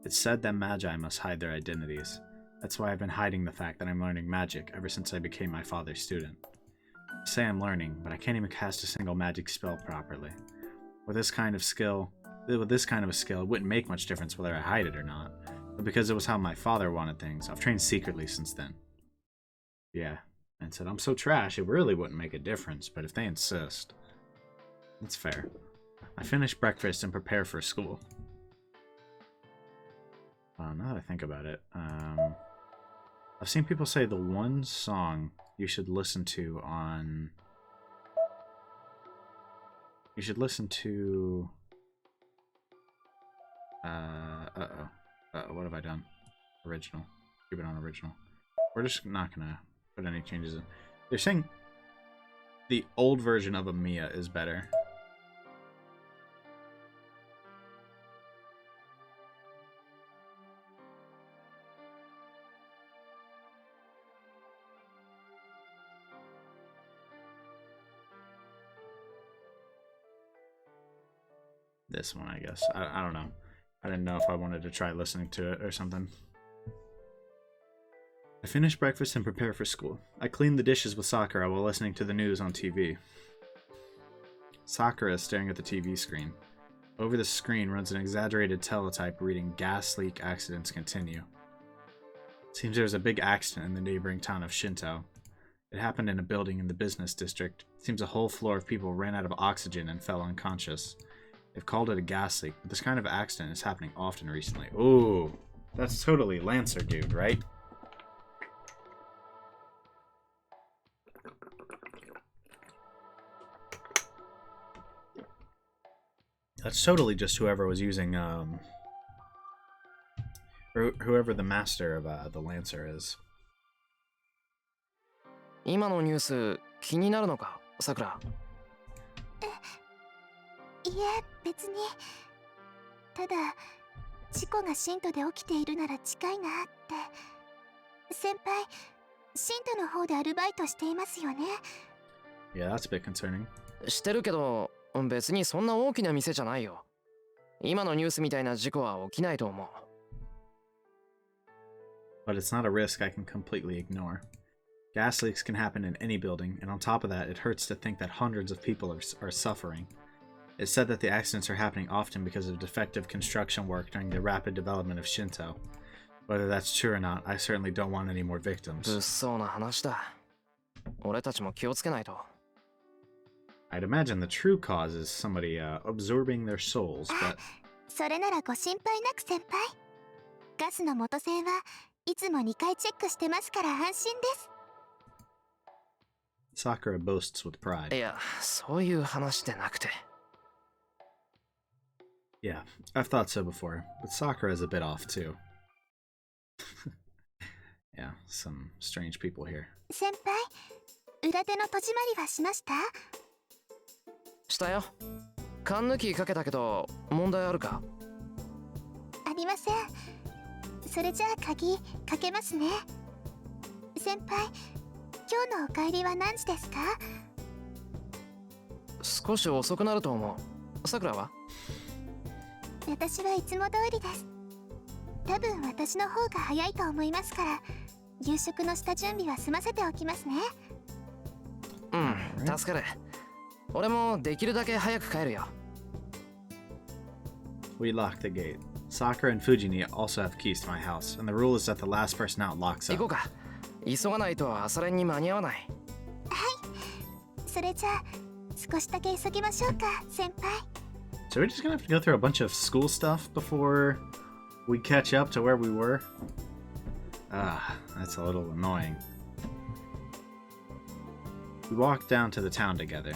It's said that magi must hide their identities. That's why I've been hiding the fact that I'm learning magic ever since I became my father's student. I say I'm learning, but I can't even cast a single magic spell properly. With this kind of a skill, it wouldn't make much difference whether I hide it or not. But because it was how my father wanted things, I've trained secretly since then. Yeah, and said I'm so trash it really wouldn't make a difference, but if they insist, that's fair. I finish breakfast and prepare for school. Now that I think about it, I've seen people say the one song you should listen to on... You should listen to... what have I done? Original. Keep it on original. We're just not gonna put any changes in. They're saying the old version of Emiya is better. This one, I guess. I don't know. I didn't know if I wanted to try listening to it or something. I finished breakfast and prepare for school. I cleaned the dishes with Sakura while listening to the news on TV. Sakura is staring at the TV screen. Over the screen runs an exaggerated teletype reading "Gas leak accidents continue." Seems there was a big accident in the neighboring town of Shinto. It happened in a building in the business district. Seems a whole floor of people ran out of oxygen and fell unconscious. They've called it a gas leak, but this kind of accident is happening often recently. Ooh, that's totally Lancer dude, right? That's totally just whoever was using, or whoever the master of the Lancer is. 今のニュース気になるのか、さくら。いえ、別に。ただ、事故がシントで起きているなら近いなって。先輩、シントの方でアルバイトしていますよね。Yeah, that's a bit concerning. してるけど、別にそんな大きな店じゃないよ。今のニュースみたいな事故は起きないと思う。But it's not a risk I can completely ignore. Gas leaks can happen in any building, and on top of that, it hurts to think that hundreds of people are suffering. It's said that the accidents are happening often because of defective construction work during the rapid development of Shinto. Whether that's true or not, I certainly don't want any more victims. 物騒な話だ。俺たちも気をつけないと。I'd imagine the true cause is somebody absorbing their souls, but... それならご心配なく先輩。ガスの元栓はいつも2回チェックしてますから安心です。Sakura boasts with pride. いや、そういう話でなくて。Yeah, I've thought so before, but Sakura is a bit off too. Yeah, some strange people here. 先輩、裏手の戸締まりはしました？したよ。缶抜きかけたけど問題あるか？ありません。それじゃあ鍵かけますね。先輩、今日のお帰りは何時ですか？少し遅くなると思う。さくらは？私はいつも通りです。多分私の方が早いと思いますから、夕食の下準備は済ませておきますね。うん、助かる。俺もできるだけ早く帰るよ。We lock the gate. Sakura and Fujini also have keys to my house, and the rule is that the last person out locks 行こ up. うか。急がないと朝練に間に合わない。それじゃあ少しだけ急ぎましょうか、先輩。So we're just gonna have to go through a bunch of school stuff before we catch up to where we were? Ah, that's a little annoying. We walked down to the town together.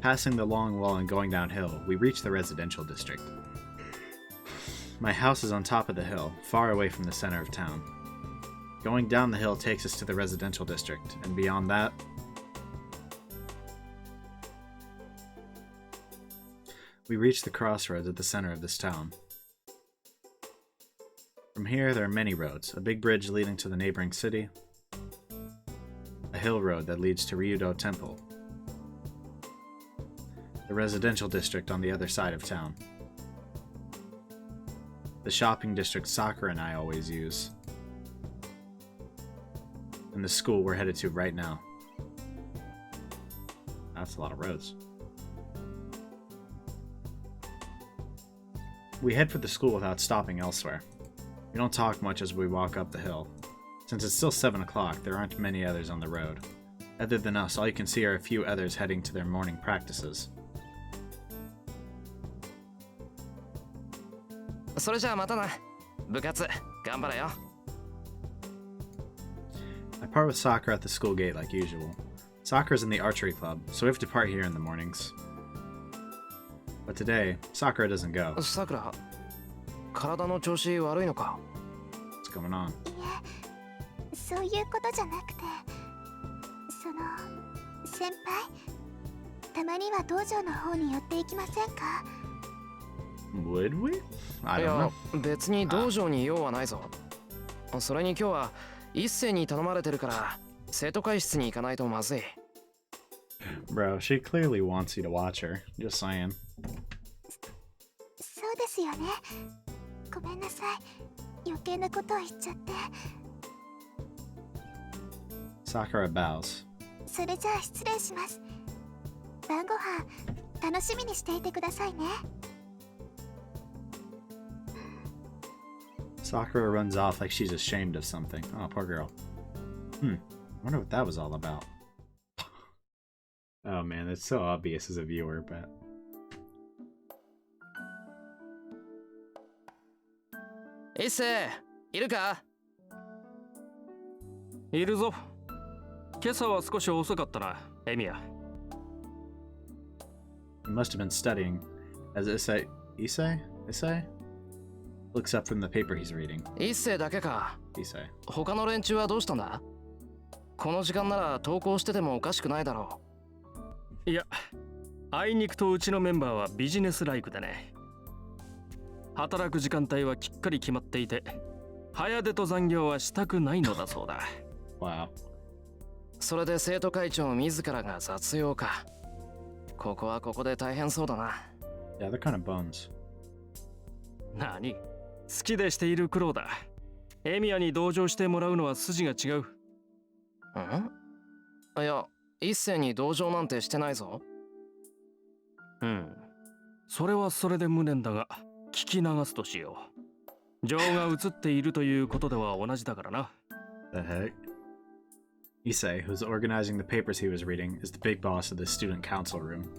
Passing the long wall and going downhill, we reach the residential district. My house is on top of the hill, far away from the center of town. Going down the hill takes us to the residential district, and beyond that... we reach the crossroads at the center of this town. From here, there are many roads, a big bridge leading to the neighboring city, a hill road that leads to Ryudo Temple, the residential district on the other side of town, the shopping district Sakura and I always use, and the school we're headed to right now. That's a lot of roads. We head for the school without stopping elsewhere. We don't talk much as we walk up the hill. Since it's still 7 o'clock, there aren't many others on the road. Other than us, all you can see are a few others heading to their morning practices. それじゃあまたな。部活頑張れよ。I part with Sakura at the school gate like usual. Sakura's in the archery club, so we have to part here in the mornings. But today, Sakura doesn't go. さくら、体の調子悪いのか？ What's going on? いえ、そういうことじゃなくて、先輩、たまには道場の方に寄っていきませんか？ Would we? I い don't や know. 別に道場に用はないぞ。それに今日は一斉に頼まれてるから生徒会室に行かないとまずい。Bro, she clearly wants you to watch her. Just saying. ですよね。ごめんなさい、余計なことを言っちゃって。Sakura bows. それじゃあ失礼します。晩ご飯楽しみにしていてくださいね。Sakura runs off like she's ashamed of something. Oh, poor girl. I wonder what that was all about. Oh man, that's so obvious as a viewer, but... 一星、いるか？いるぞ。今朝は少し遅かったな、エミヤ。He must have been studying. As Issei looks up from the paper he's reading. 一星だけか。Issei. 他の連中はどうしたんだ？この時間なら登校しててもおかしくないだろいや、あいにくとうちのメンバーはビジネスライクでね。働く時間帯はきっかり決まっていて、早出と残業はしたくないのだそうだ。Wow. う。それで生徒会長自らが雑用か。ここはここで大変そうだな。Yeah, they're kind of bums. 何？好きでしている苦労だ。エミヤに同情してもらうのは筋が違う。いや、一星に同情なんてしてないぞ。それはそれで無念だが、聞き流すとしよう。情が映っているということでは同じだからな。The heck? Issei, who's organizing the papers he was reading, is the big boss of the student council room.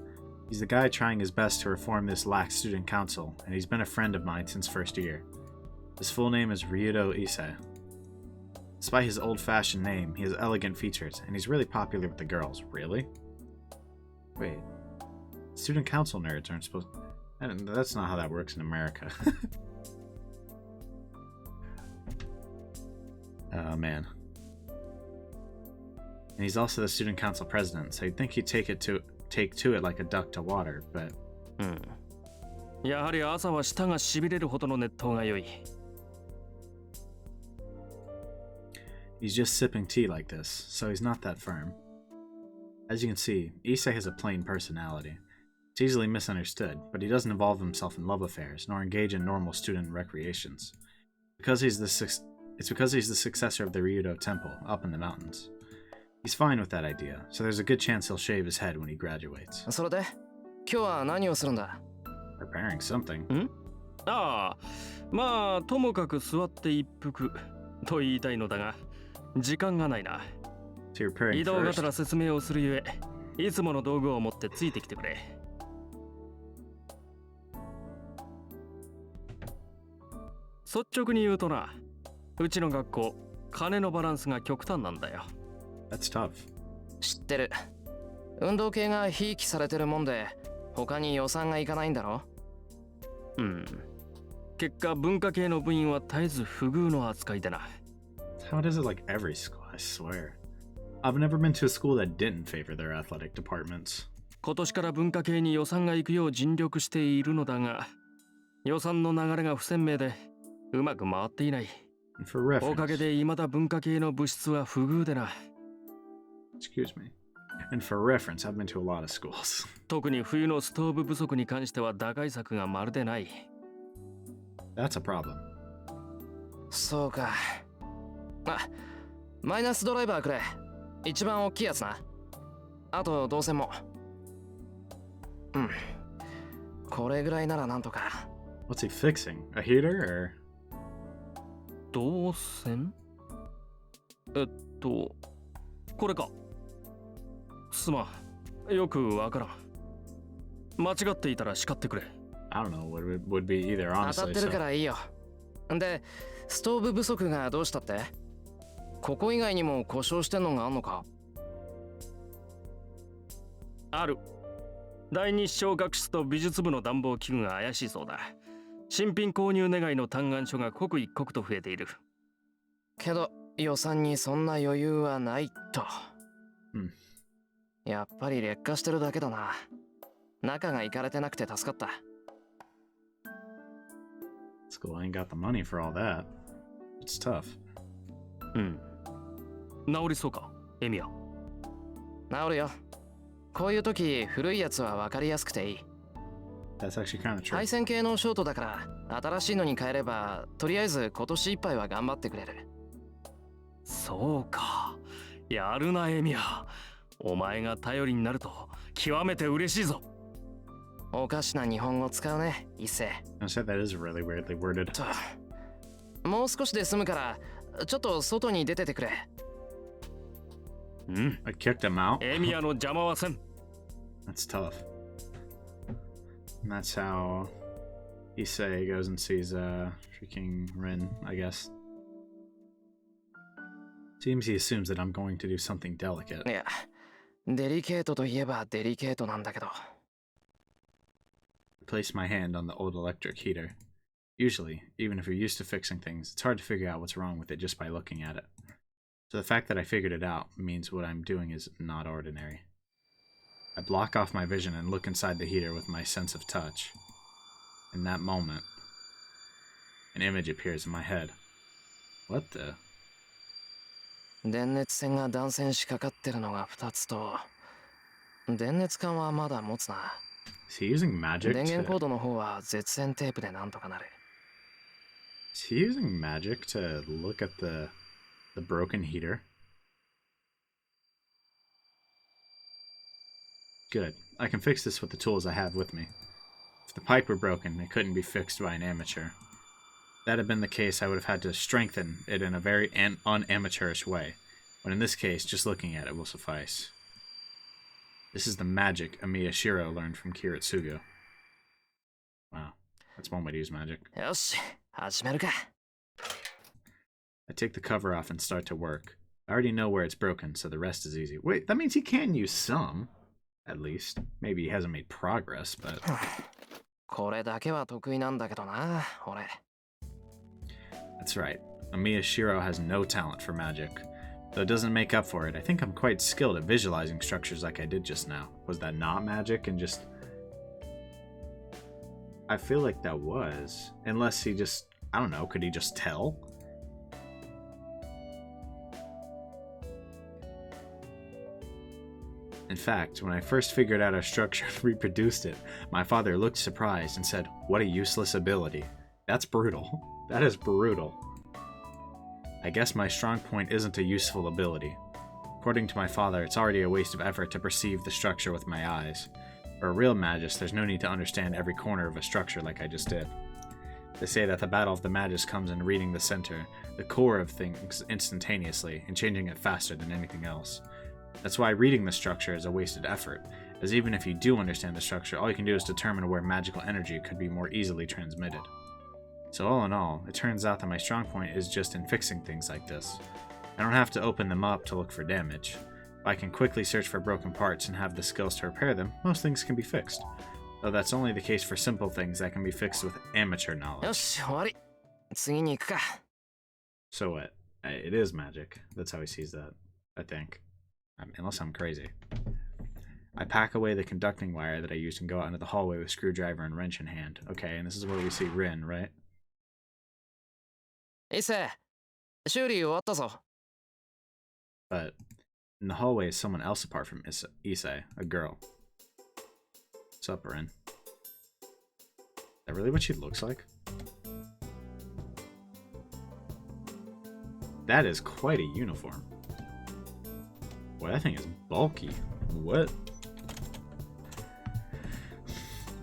He's the guy trying his best to reform this lax student council, and he's been a friend of mine since first year. His full name is Ryudo Issei. Despite his old-fashioned name, he has elegant features, and he's really popular with the girls. Really? Wait. Student council nerds aren't supposed... That's not how that works in America. Oh, man. And he's also the student council president, so you'd think he'd take to it like a duck to water, but... やはり朝は舌がしびれるほどの熱湯が良い。He's just sipping tea like this, so he's not that firm. As you can see, Issei has a plain personality. It's easily misunderstood, but he doesn't involve himself in love affairs, nor engage in normal student recreations. It's because he's the successor of the Ryudo Temple, up in the mountains. He's fine with that idea, so there's a good chance he'll shave his head when he graduates. それで、今日は何をするんだ？ Preparing something. ああ、まあ、ともかく座って一服と言いたいのだが、時間がないな。So you're preparing 移動が first. てら説明をするゆえ、いつもの道具を持ってついてきてくれ。率直に言うとな、うちの学校、金のバランスが極端なんだよ。That's tough. 知ってる。運動系がひいきされてるもんで、他に予算がいかないんだろ？結果、文化系の部員は絶えず不遇の扱いでな。How does it like every school, I swear. I've never been to a school that didn't favor their athletic departments. 今年から文化系に予算が行くよう尽力しているのだが、予算の流れが不鮮明でうまく回っていない。And for reference, おかげで未だ文化系の部室は不遇でな。excuse me. And for reference, I've been to a lot of schools. 特に冬のストーブ不足に関しては打開策がまるでない。That's a problem. そうか。あ、マイナスドライバーくれ。一番大きいやつな。あと導線も。これぐらいならなんとか。What's he fixing? A heater or? 導線？これか。すまん。よくわからん。間違っていたら叱ってくれ。I don't know what it would be either, 当た honestly. ってるからいいよ。で、ストーブ不足がどうしたって？ここ以外にも故障してんのがあんのか？ある。第二小学室と美術部の暖房器具が怪しいそうだ。新品購入願いの嘆願書が刻一刻と増えている。けど予算にそんな余裕はないと。やっぱり劣化してるだけだな。中がイかれてなくて助かった。School ain't got the money for all that. It's tough. 治りそうか、エミヤ。治るよ。こういう時古いやつは分かりやすくていい。That's actually kind of true. 対戦系のショートだから新しいのに変えればとりあえず今年いっぱいは頑張ってくれる。そうか。やるなエミヤ。お前が頼りになると極めて嬉しいぞ。おかしな日本語使うね、一世。I said that is really weirdly worded. もう少しで済むからちょっと外に出ててくれ。I kicked him out. エミヤの邪魔はせん。That's tough. And that's how Issei goes and sees freaking Rin, I guess. Seems he assumes that I'm going to do something delicate. いや、デリケートといえばデリケートなんだけど。Place my hand on the old electric heater. Usually, even if you're used to fixing things, it's hard to figure out what's wrong with it just by looking at it. So the fact that I figured it out means what I'm doing is not ordinary. I block off my vision and look inside the heater with my sense of touch. In that moment, an image appears in my head. What the? 電熱線が断線しかかってるのが2つと、電熱管はまだ持つな。Is he using magic 電源コー to... ドの方は絶縁テープでなんとかなる。Is he using magic to look at the broken heater? Good. I can fix this with the tools I have with me. If the pipe were broken, it couldn't be fixed by an amateur. If that had been the case, I would have had to strengthen it in a very unamateurish way. But in this case, just looking at it will suffice. This is the magic Emiya Shirou learned from Kiritsugu. Wow. That's one way to use magic. よし、始めるか。I take the cover off and start to work. I already know where it's broken, so the rest is easy. Wait, that means he can use some. At least. Maybe he hasn't made progress, but... これだけは得意なんだけどな、俺。That's right. Emiya Shirou has no talent for magic. Though it doesn't make up for it, I think I'm quite skilled at visualizing structures like I did just now. Was that not magic and just... I feel like that was. Unless he just... I don't know, could he just tell? In fact, when I first figured out our structure and reproduced it, my father looked surprised and said, "What a useless ability." That's brutal. That is brutal. I guess my strong point isn't a useful ability. According to my father, it's already a waste of effort to perceive the structure with my eyes. For a real magist, there's no need to understand every corner of a structure like I just did. They say that the battle of the magist comes in reading the center, the core of things instantaneously, and changing it faster than anything else. That's why reading the structure is a wasted effort, as even if you do understand the structure, all you can do is determine where magical energy could be more easily transmitted. So all in all, it turns out that my strong point is just in fixing things like this. I don't have to open them up to look for damage. If I can quickly search for broken parts and have the skills to repair them, most things can be fixed. Though that's only the case for simple things that can be fixed with amateur よ knowledge. し、終わり。次に行くか。So what? It is magic. That's how he sees that, I think. Unless I'm crazy. I pack away the conducting wire that I used and go out into the hallway with screwdriver and wrench in hand. Okay, and this is where we see Rin, right? 伊勢、修理終わったぞ。But in the hallway is someone else apart from Issei, a girl. What's up, Rin? Is that really what she looks like? That is quite a uniform. Boy, that thing is bulky. What?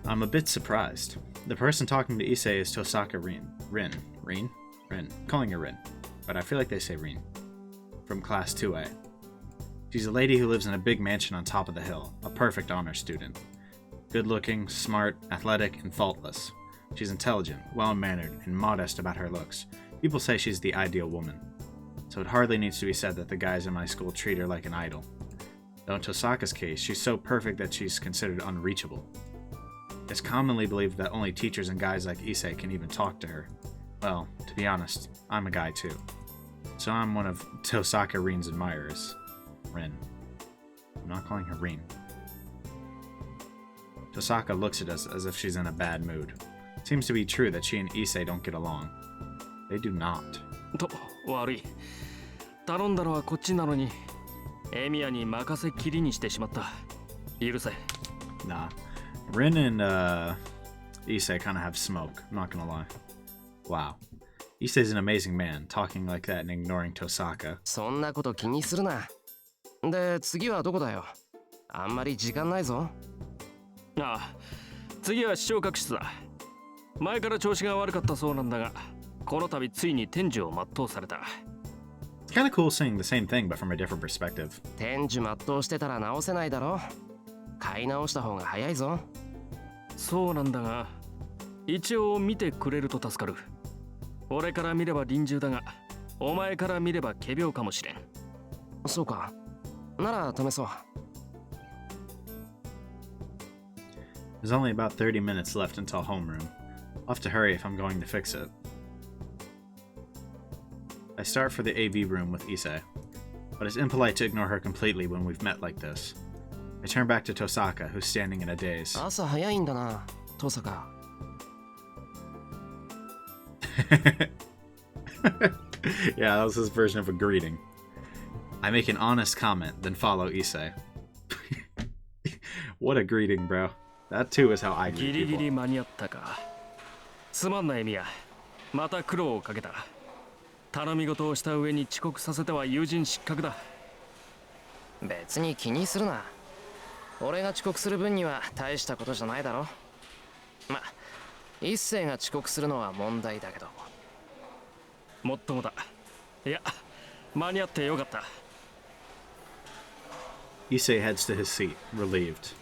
I'm a bit surprised. The person talking to Issei is Tosaka Rin. Rin? Calling her Rin. But I feel like they say Rin. From Class 2A. She's a lady who lives in a big mansion on top of the hill. A perfect honor student. Good-looking, smart, athletic, and faultless. She's intelligent, well-mannered, and modest about her looks. People say she's the ideal woman. So it hardly needs to be said that the guys in my school treat her like an idol. Though in Tosaka's case, she's so perfect that she's considered unreachable. It's commonly believed that only teachers and guys like Issei can even talk to her. Well, to be honest, I'm a guy too. So I'm one of Tosaka Rin's admirers. Rin. I'm not calling her Rin. Tosaka looks at us as if she's in a bad mood. It seems to be true that she and Issei don't get along. They do not. と、悪い。頼んだのはこっちなのに、エミヤに任せっきりにしてしまった。許せ。Nah. Rin and Issei kind of have smoke, I'm not gonna lie. Wow. Issei's an amazing man, talking like that and ignoring Tosaka. そんなこと気にするな。で、次はどこだよ。あんまり時間ないぞ。ああ、次は視聴覚室だ。前から調子が悪かったそうなんだが、この度ついに天寿を全うされた。It's kind of cool seeing the same thing but from a different perspective. 天寿全うしてたら直せないだろ。買い直した方が早いぞ。そうなんだが、一応見てくれると助かる。俺から見れば臨終だが、お前から見れば仮病かもしれん。そうか。なら試そう。There's only about 30 minutes left until homeroom. I'll have to hurry if I'm going to fix it. I start for the AV room with Issei, but it's impolite to ignore her completely when we've met like this. I turn back to Tosaka, who's standing in a daze. 朝早いんだな、登坂。Yeah, that was his version of a greeting. I make an honest comment, then follow Issei. What a greeting, bro. That too is how I ギ greet リギ people. リ間に合ったか。すまんないエミヤ。また苦労をかけた。頼み事をした上に遅刻させては友人失格だ。別に気にするな。俺が遅刻する分には大したことじゃないだろ。ま、一星が遅刻するのは問題だけど。もっともだ。いや、間に合ってよかった。Issei heads to his seat, relieved.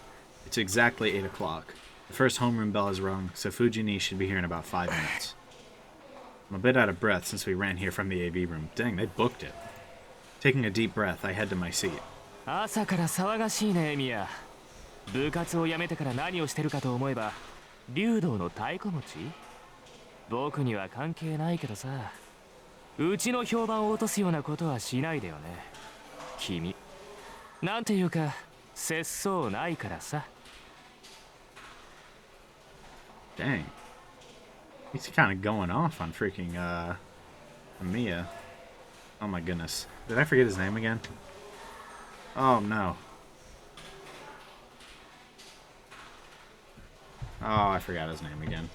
It's exactly 8 o'clock. The first homeroom bell is rung, so Fujini should be here in about 5 minutes. I'm a bit out of breath since we ran here from the AV room. Dang, they booked it. Taking a deep breath, I head to my seat. 朝から騒がしいね、エミヤ。部活を辞めてから何をしてるかと思えば、竜道の太鼓持ち？僕には関係ないけどさ、うちの評判を落とすようなことはしないでよね。君、なんていうか、節操ないからさ。Dang. He's kind of going off on freaking, Emiya. Oh my goodness. Did I forget his name again? Oh no. Oh, I forgot his name again.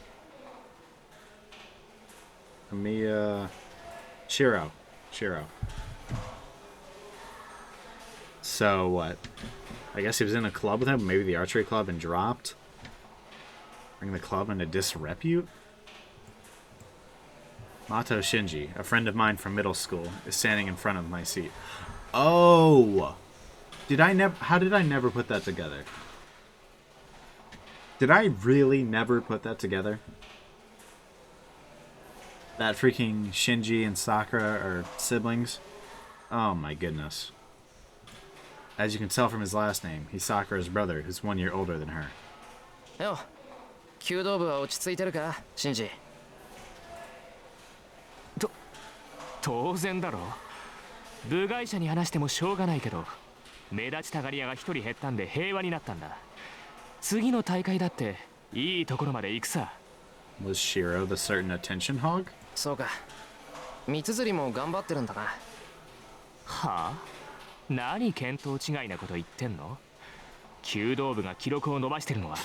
Emiya Shirou. Shirou. So what? I guess he was in a club with him, maybe the archery club, and dropped. Bring the club into disrepute? Mato Shinji, a friend of mine from middle school, is standing in front of my seat. Oh! How did I never put that together? Did I really never put that together? That freaking Shinji and Sakura are siblings? Oh my goodness. As you can tell from his last name, he's Sakura's brother, who's 1 year older than her. よ、弓道部は落ち着いてるか、シンジ。当然だろ。部外者に話してもしょうがないけど、目立ちたがり屋が一人減ったんで平和になったんだ。次の大会だっていいところまで行くさ。Was Shiro the certain attention hog? そうか。三つも頑張ってるんだな。はあ？何見当違いなこと言ってんの？弓道部が記録を伸ばしてるのは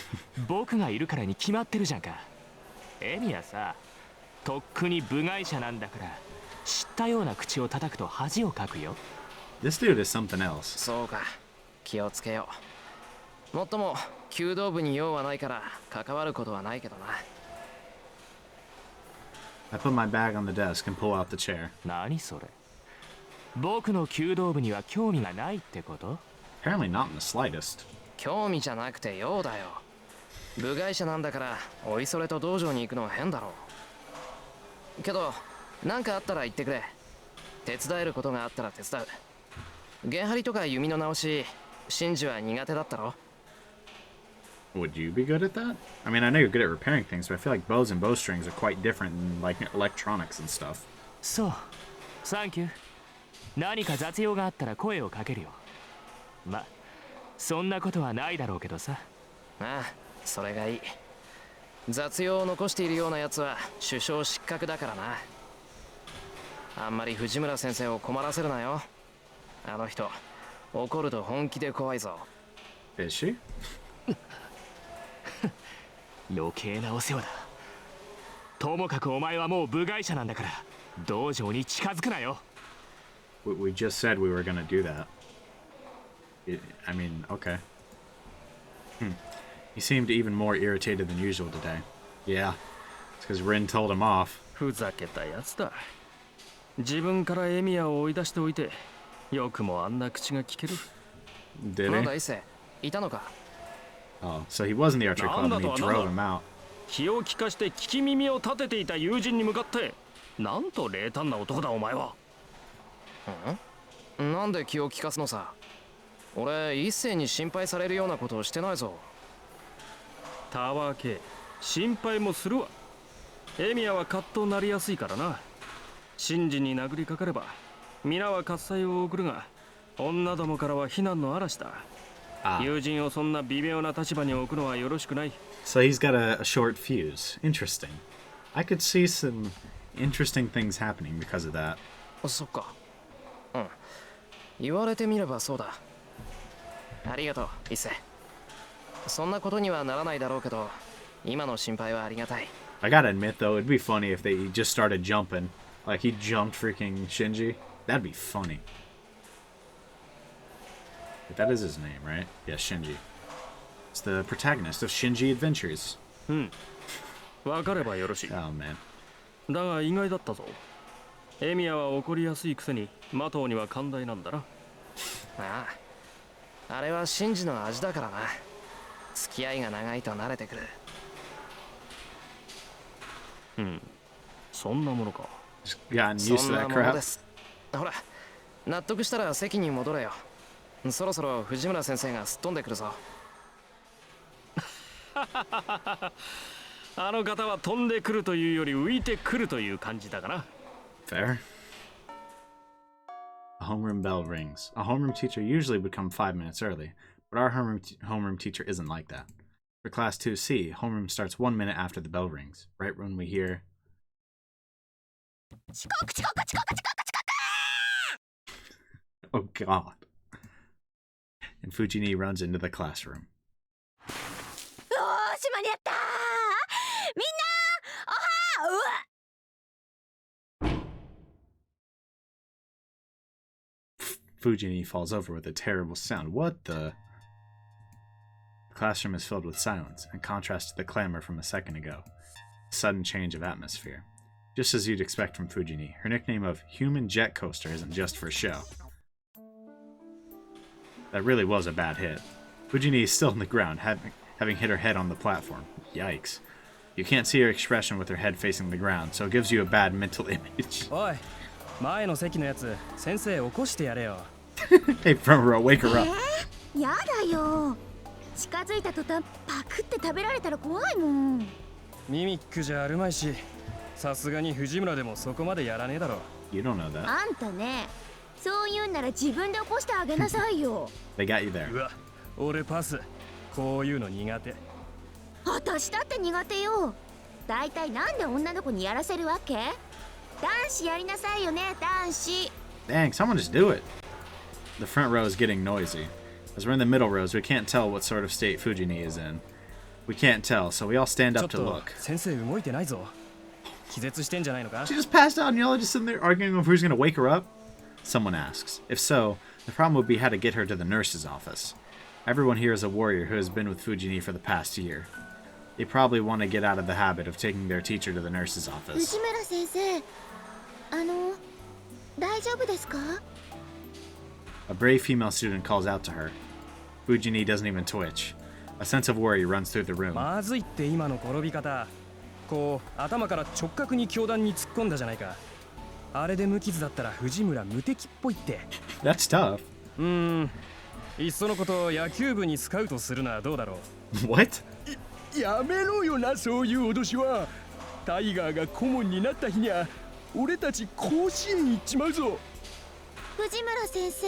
僕がいるからに決まってるじゃんか。エミヤさ、とっくに部外者なんだから、知ったような口を叩くと恥をかくよ。This dude is something else. そうか。気をつけよう。もっとも弓道部に用はないから関わることはないけどな。I put my bag on the desk and pull out the chair. 何それ？僕の弓道部には興味がないってこと？ Apparently not in the slightest. 興味じゃなくて用だよ。部外者なんだからおいそれと道場に行くの変だろう。けど何かあったら言ってくれ。手伝えることがあったら手伝う。弦張りとか弓の直し、シンジは苦手だったろ。 Would you be good at that? I mean, I know you're good at repairing things, but I feel like bows and bowstrings are quite different than, like, electronics and stuff. そう、サンキュー。何か雑用があったら声をかけるよ。ま、そんなことはないだろうけどさ。ああ、それがいい。雑用を残しているようなやつは首相失格だからな。あんまり藤村先生を困らせるなよ。あの人、怒ると本気で怖いぞ。Is she? 余計なお世話だ。ともかくお前はもう部外者なんだから道場に近づくなよ。 We just said we were gonna do that. I mean, okay. He seemed even more irritated than usual today. Yeah, it's because Rin told him off. ふざけたやつだ。自分からエミヤを追い出しておいて、よくもあんな口が聞ける。Did なん he? だ伊勢、いたのか。 Oh, so he was in the archery club and he drove him out. 気を利かして聞き耳を立てていた友人に向かって、なんと冷淡な男だお前は。なんで気を利かすのさ。俺一斉に心配されるようなことをしてないぞ。たわけ心配もするわ。エミヤはカッとなりやすいからな。真珠に殴りかかれば皆は喝采を送るが、女どもからは非難の嵐だ。友人をそんな微妙な立場に置くのはよろしくない。 So he's got a short fuse. Interesting. I could see some interesting things happening because of that. そっか。言われてみればそうだ。ありがとう、伊勢。そんなことにはならないだろうけど、今の心配はありがたい。I gotta admit though, it'd be funny if they just started jumping. Like he jumped freaking Shinji. That'd be funny. But that is his name, right? Yeah, Shinji. It's the protagonist of Shinji Adventures. わかればよろしい。 Oh man. だが意外だったぞ。エミヤは怒りやすいくせにマトウには寛大なんだな。ああ、あれは真珠の味だからな。付き合いが長いと慣れてくる。そんなものか。 Just gotten used そ to んな that もの crap. です。ほら、納得したら席に戻れよ。そろそろ藤村先生がすっ飛んでくるぞ。あの方は飛んでくるというより浮いてくるという感じだかな。 Fair. A homeroom bell rings. A homeroom teacher usually would come 5 minutes early, but our homeroom teacher isn't like that. For class 2C, homeroom starts 1 minute after the bell rings, right when we hear... Oh god. And Fujini runs into the classroom. おーし間に合ったー。みんなおはー。 Fujini falls over with a terrible sound. What the? The classroom is filled with silence, in contrast to the clamor from a second ago. A sudden change of atmosphere. Just as you'd expect from Fujini, her nickname of Human Jet Coaster isn't just for show. That really was a bad hit. Fujini is still on the ground, having hit her head on the platform. Yikes. You can't see her expression with her head facing the ground, so it gives you a bad mental image. おい、前の席のやつ、先生起こしてやれよ。Hey, front row, wake her up. やだよ。近づいた途端パクって食べられたら怖いもん。ミミックじゃあるまいし、さすがに藤村でもそこまでやらねえだろ。 You don't know that. あんたね、そう言うんなら自分で起こしてあげなさいよ。They got you there. うわ、俺パス。こういうの苦手。私だって苦手よ。だいたいなんで女の子にやらせるわけ？男子やりなさいよね、男子。 Dang, someone just do it. The front row is getting noisy. As we're in the middle rows, we can't tell what sort of state Fujini is in. We can't tell, so we all stand ちょ up っ to と look. 先生動いてないぞ。気絶してんじゃないのか？ She just passed out and y'all are just sitting there arguing over who's gonna wake her up? Someone asks. If so, the problem would be how to get her to the nurse's office. Everyone here is a warrior who has been with Fujini for the past year. They probably want to get out of the habit of taking their teacher to the nurse's office. 藤村先生、大丈夫ですか？ A brave female student calls out to her. Fujini doesn't even twitch. A sense of worry runs through the room. まずいって今の転び方。こう頭から直角に教団に突っ込んだじゃないか。あれで無傷だったら藤村無敵っぽいって。 That's tough. いっそのこと野球部にスカウトするのはどうだろう。 What? やめろよな、そういう脅しは。タイガーが顧問になった日には俺たち甲子園行っちまうぞ。藤村先生、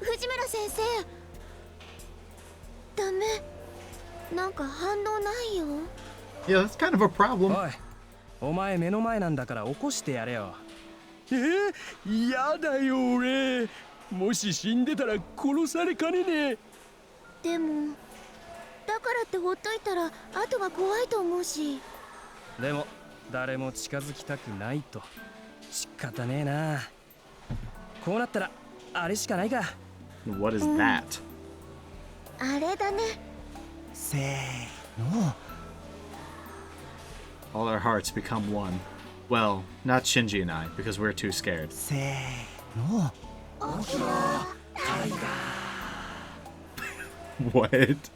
藤村先生。ダメ。なんか反応ないよ。 Yeah, that's kind of a problem. おい、お前目の前なんだから起こしてやれよ。やだよ俺。もし死んでたら殺されかねねえ。でもだからってほっといたら後が怖いと思うし。でも誰も近づきたくないと仕方ねえな。こうなったらあれしかないか。 What is that? あれだね。せーの。 All our hearts become one. Well, not Shinji and I, because we're too scared. せーの。 What?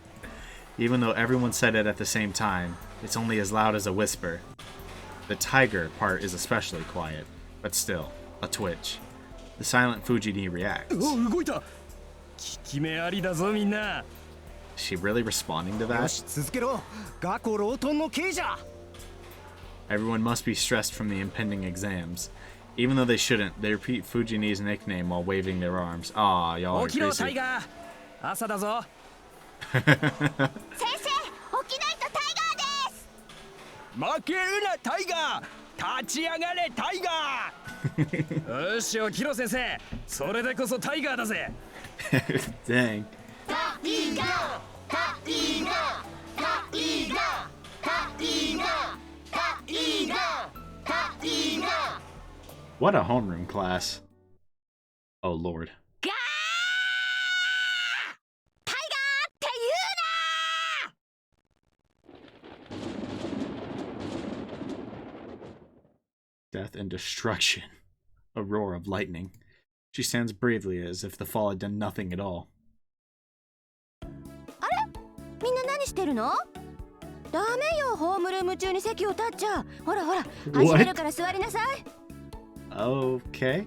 Even though everyone said it at the same time, it's only as loud as a whisper. The tiger part is especially quiet, but still, a twitch. The silent Fujini reacts. お、動いた。効き目ありだぞみんな。 Is she really responding to よ that? し続けろ。学校ロートンの刑じゃ。 Everyone must be stressed from the impending exams. Even though they shouldn't, they repeat Fujini's nickname while waving their arms. Aw, y'all are 起きろタイ crazy. ガー。朝だぞ。先生、起きないとタイガーです。負けるなタイガー。立ち上がれタイガー。よし起きろ先生。それでこそタイガーだぜ。 Dang. タイガー、タイガー、タイガー、タイガー、タイガー、タイガー。 What a homeroom class. Oh, Lord. ガー！タイガーって言うな！ Death and destruction. A roar of lightning. She stands bravely as if the fall had done nothing at all. みんな何してるの？ダメよ、ホームルーム中に席を立っちゃ。ほらほら、始めるから座りなさい。 Okay.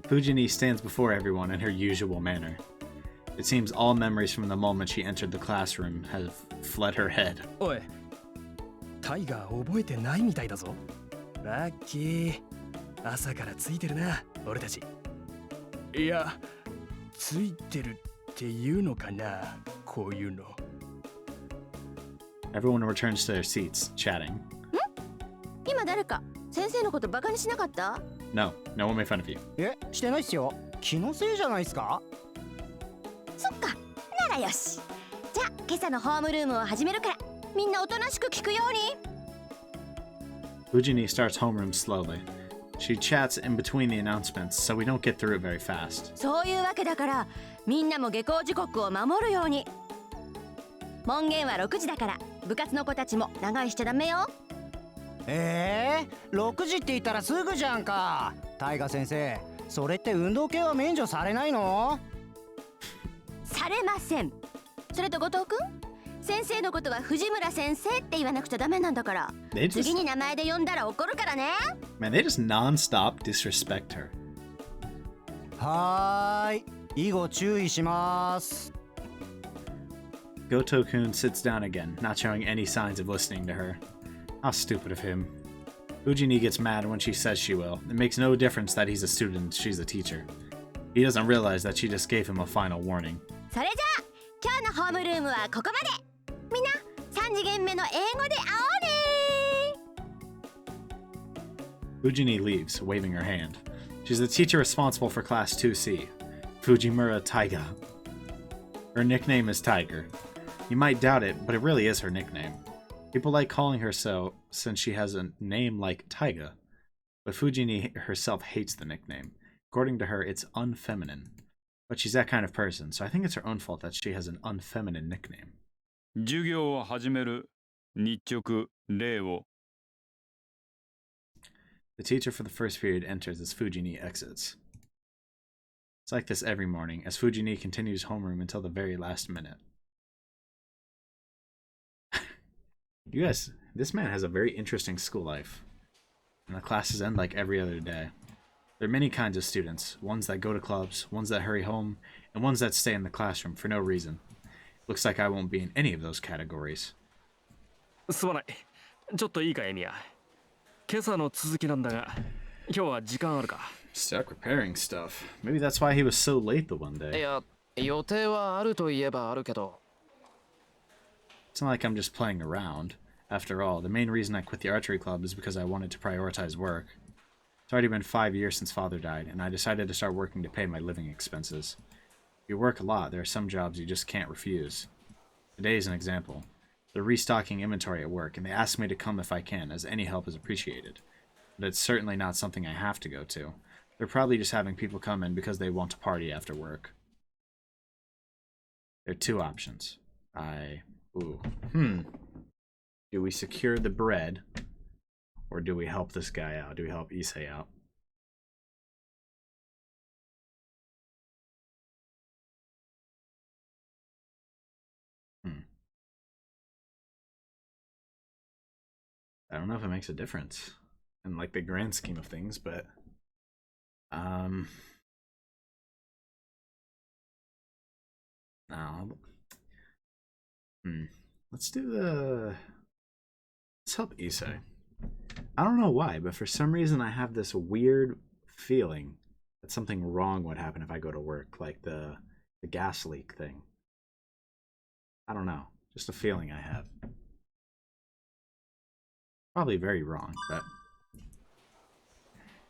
Fujini stands before everyone in her usual manner. It seems all memories from the moment she entered the classroom have fled her head. おい、タイガー覚えてないみたいだぞ。ラッキー。朝からついてるな、俺たち。いや、ついてるっていうのかな、こういうの。 Everyone returns to their seats, chatting. 今誰か先生のことバカにしなかった？ No, no one made fun of you. してないっすよ。気のせいじゃないっすか。そっか、ならよし。じゃあ今朝のホームルームを始めるから、みんなおとなしく聞くように。 Fujini starts homeroom slowly. She chats in between the announcements, so we don't get through it very fast. そういうわけだから、みんなも下校時刻を守るように。門限は6時だから、部活の子たちも長居しちゃダメよ。6時って言ったらすぐじゃんか。タイガ先生、それって運動系は免除されないの？されません。それと後藤くん、先生のことは藤村先生って言わなくちゃダメなんだから。 They 次 just, に名前で呼んだら怒るからね。 man, they just non-stop disrespect her. はーい、以後注意します。 Goto-kun sits down again, not showing any signs of listening to her. How stupid of him. Fujini gets mad when she says she will. It makes no difference that he's a student, she's a teacher. He doesn't realize that she just gave him a final warning. それじゃあ今日のホームルームはここまで。みんな3次元目の英語で会おうね。 Fujini leaves, waving her hand. She's the teacher responsible for Class 2C, Fujimura Taiga. Her nickname is Tiger. You might doubt it, but it really is her nickname. People like calling her so since she has a name like Taiga, but Fujini herself hates the nickname. According to her, it's unfeminine. But she's that kind of person, so I think it's her own fault that she has an unfeminine nickname. 授業を始める。日直礼を。 The teacher for the first period enters as Fujini exits. It's like this every morning, as Fujini continues homeroom until the very last minute. You guys, this man has a very interesting school life. And the classes end like every other day. There are many kinds of students, ones that go to clubs, ones that hurry home, and ones that stay in the classroom for no reason. Looks like I won't be in any of those categories. すまない。ちょっといいかエミヤ。今朝の続きなんだが、今日は時間あるか。 Stuck repairing stuff. Maybe that's why he was so late the one い day. や、予定はあるといえばあるけど。 It's not like I'm just playing around. After all, the main reason I quit the archery club is because I wanted to prioritize work. It's already been 5 years since father died, and I decided to start working to pay my living expenses. If you work a lot, there are some jobs you just can't refuse. Today is an example. They're restocking inventory at work, and they asked me to come if I can, as any help is appreciated. But it's certainly not something I have to go to. They're probably just having people come in because they want to party after work. There are two options. Do we secure the bread, or do we help this guy out? Do we help Issei out? I don't know if it makes a difference in like the grand scheme of things, but let's help Issei. I don't know why, but for some reason I have this weird feeling that something wrong would happen if I go to work, like the gas leak thing. I don't know, just a feeling I have. Probably very wrong, but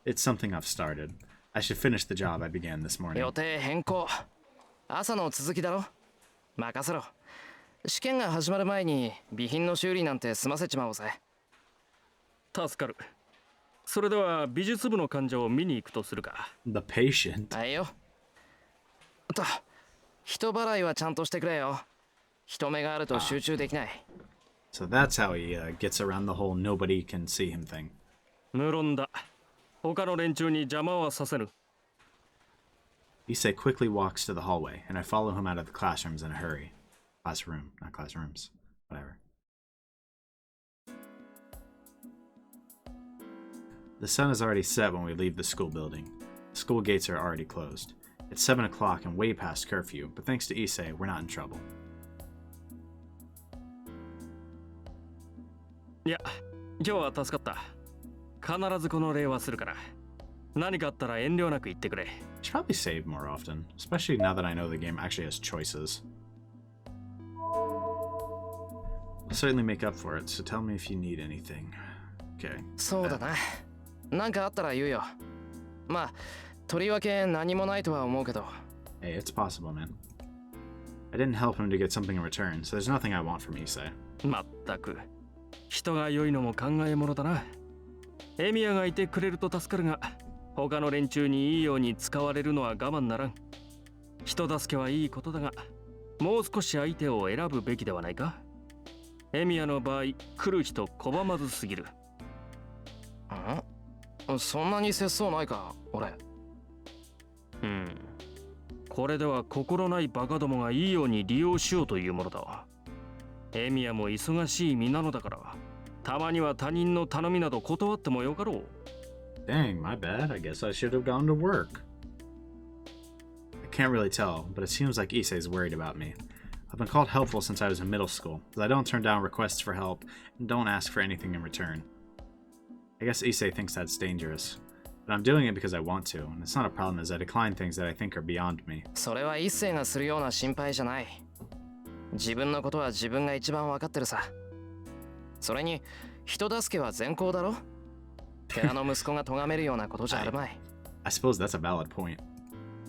it's something I've started. I should finish the job I began this morning. 予定変更。朝の続きだろ。任せろ。試験が始まる前に備品の修理なんて済ませちまおうぜ。助かる。それでは美術部の患者を見に行くとするか。The patient. はいよ。と、人払いはちゃんとしてくれよ。人目があると集中できない。So that's how he gets around the whole nobody can see him thing. 無論だ。他の連中に邪魔はさせぬ。Issei quickly walks to the hallway, and I follow him out of the classrooms in a hurry. Classroom, not classrooms. Whatever. The sun is already set when we leave the school building. The school gates are already closed. It's 7 o'clock and way past curfew, but thanks to Issei, we're not in trouble. いや、今日は助かった。必ずこの礼はするから。何かあったら遠慮なく言ってくれ。Should probably save more often, especially now that I know the game actually has choices. I'll certainly make up for it, so tell me if you need anything. Okay. そうだな。なんかあったら言うよ。まあ、とりわけ何もないとは思うけど。Hey, it's possible, man. I didn't help him to get something in return, so there's nothing I want from Issei. まったく。人が良いのも考えものだな。エミヤがいてくれると助かるが、他の連中にいいように使われるのは我慢ならん。人助けはいいことだが、もう少し相手を選ぶべきではないか。エミヤの場合、来る人拒まずすぎる。そんなに節操ないか、俺。これでは心ないバカどもがいいように利用しようというものだ。エミヤも忙しい身なのだから、たまには他人の頼みなど断ってもよかろう。Dang, my bad. I guess I should have gone to work. I can't really tell, but it seems like Issei's worried about me. I've been called helpful since I was in middle school, but I don't turn down requests for help and don't ask for anything in return. I guess Issei thinks that's dangerous, but I'm doing it because I want to, and it's not a problem as I decline things that I think are beyond me. それは一斉がするような心配じゃない。自分のことは自分が一番わかってるさ。それに人助けは善行だろ。寺の息子が咎めるようなことじゃあるまい。I suppose that's a valid point.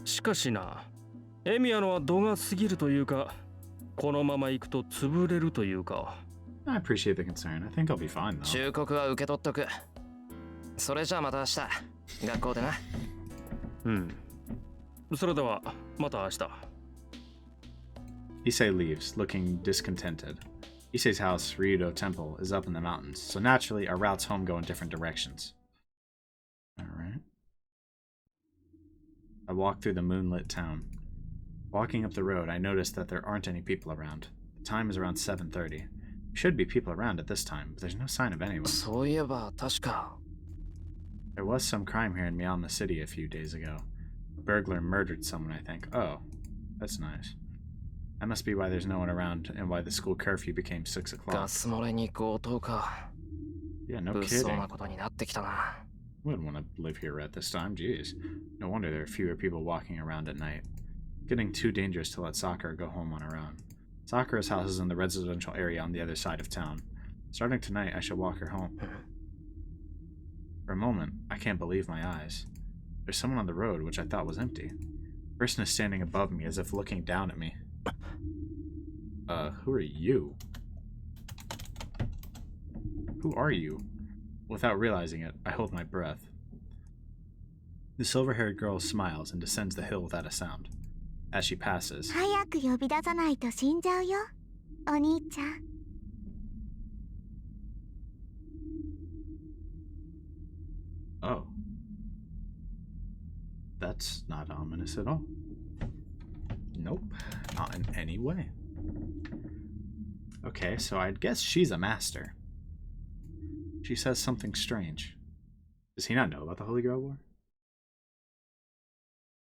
しかしな、エミヤのは度が過ぎるというか、このまま行くと潰れるというか。I appreciate the concern. I think I'll be fine though. 忠告は受け取っとく。それじゃあまた明日、学校でな。それではまた明日。Issei leaves, looking discontented. Issei's house, Ryudo Temple, is up in the mountains, so naturally our routes home go in different directions. Alright. I walk through the moonlit town. Walking up the road, I notice that there aren't any people around. The time is around 7:30. There should be people around at this time, but there's no sign of anyone. そういえば確か。There was some crime here in Miyama City a few days ago. A burglar murdered someone, I think. Oh, that's nice. That must be why there's no one around and why the school curfew became 6 o'clock. ガス漏れに強盗か。Yeah, no 物騒 kidding. なことになってきたな。Wouldn't want to live here at this time, jeez. No wonder there are fewer people walking around at night. Getting too dangerous to let Sakura go home on her own. Sakura's house is in the residential area on the other side of town. Starting tonight, I should walk her home. For a moment, I can't believe my eyes. There's someone on the road, which I thought was empty. The person is standing above me as if looking down at me. Who are you? Who are you? Without realizing it, I hold my breath. The silver-haired girl smiles and descends the hill without a sound. As she passes, 早く呼び出さないと死んじゃうよ、お兄ちゃん。oh. That's not ominous at all. Nope, not in any way. Okay, so I'd guess she's a master. She says something strange. Does he not know about the Holy Grail War?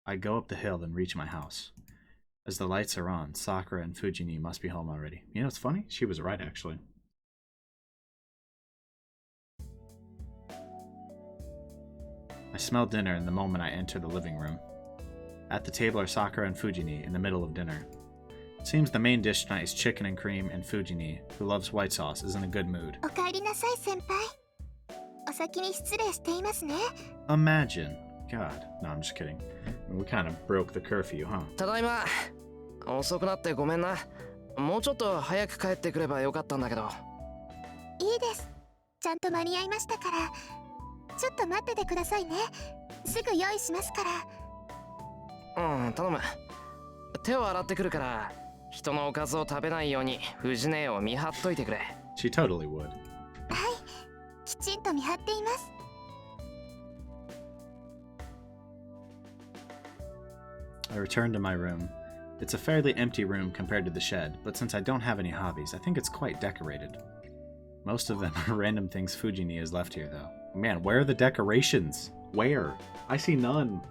I go up the hill and reach my house. As the lights are on, Sakura and Fujini must be home already. You know what's funny? She was right, actually. I smell dinner in the moment I enter the living room. At the table are Sakura and Fujini in the middle of dinner. It seems the main dish tonight is chicken and cream, and Fujini, who loves white sauce, is in a good mood. おかえりなさい、先輩。お先に失礼していますね。Imagine. God. No, I'm just kidding. We kind of broke the curfew, huh? ただいま。遅くなってごめんな。もうちょっと早く帰ってくればよかったんだけど。いいです。ちゃんと間に合いましたから。ちょっと待っててくださいね。すぐ用意しますから。うん、頼む。手を洗ってくるから、人のおかずを食べないように藤姉を見張っといてくれ。She totally would. はい、きちんと見張っています。I return to my room. It's a fairly empty room compared to the shed, but since I don't have any hobbies, I think it's quite decorated. Most of them are random things Fujini has left here, though. Man, where are the decorations? Where? I see none.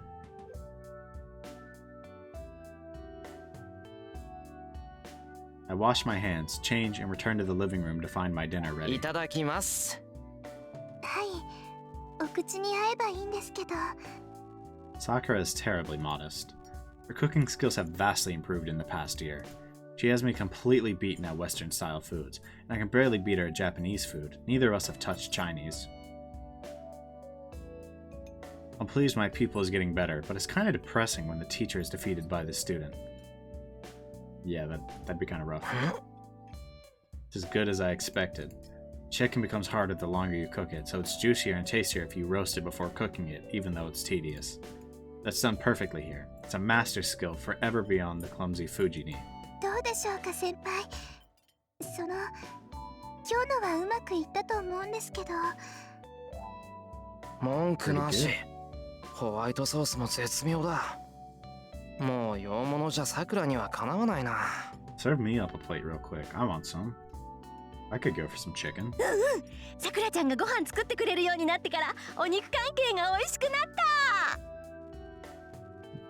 I wash my hands, change, and return to the living room to find my dinner ready. いただきます。はい、お口に合えばいいんですけど。Sakura is terribly modest. Her cooking skills have vastly improved in the past year. She has me completely beaten at Western-style foods, and I can barely beat her at Japanese food. Neither of us have touched Chinese. I'm pleased my pupil is getting better, but it's kind of depressing when the teacher is defeated by the student. Yeah, that'd be kind of rough. It's as good as I expected. Chicken becomes harder the longer you cook it, so it's juicier and tastier if you roast it before cooking it, even though it's tedious. That's done perfectly here. It's a master skill forever beyond the clumsy Fujini. どうでしょうか、先輩。今日のはうまくいったと思うんですけど。文句なし。ホワイトソースも絶妙だ。もう洋物じゃさくらにはかなわないな。Serve me up a plate real quick. I want some. I could go for some chicken. さくらちゃんがご飯作ってくれるようになってからお肉関係が美味しくなった。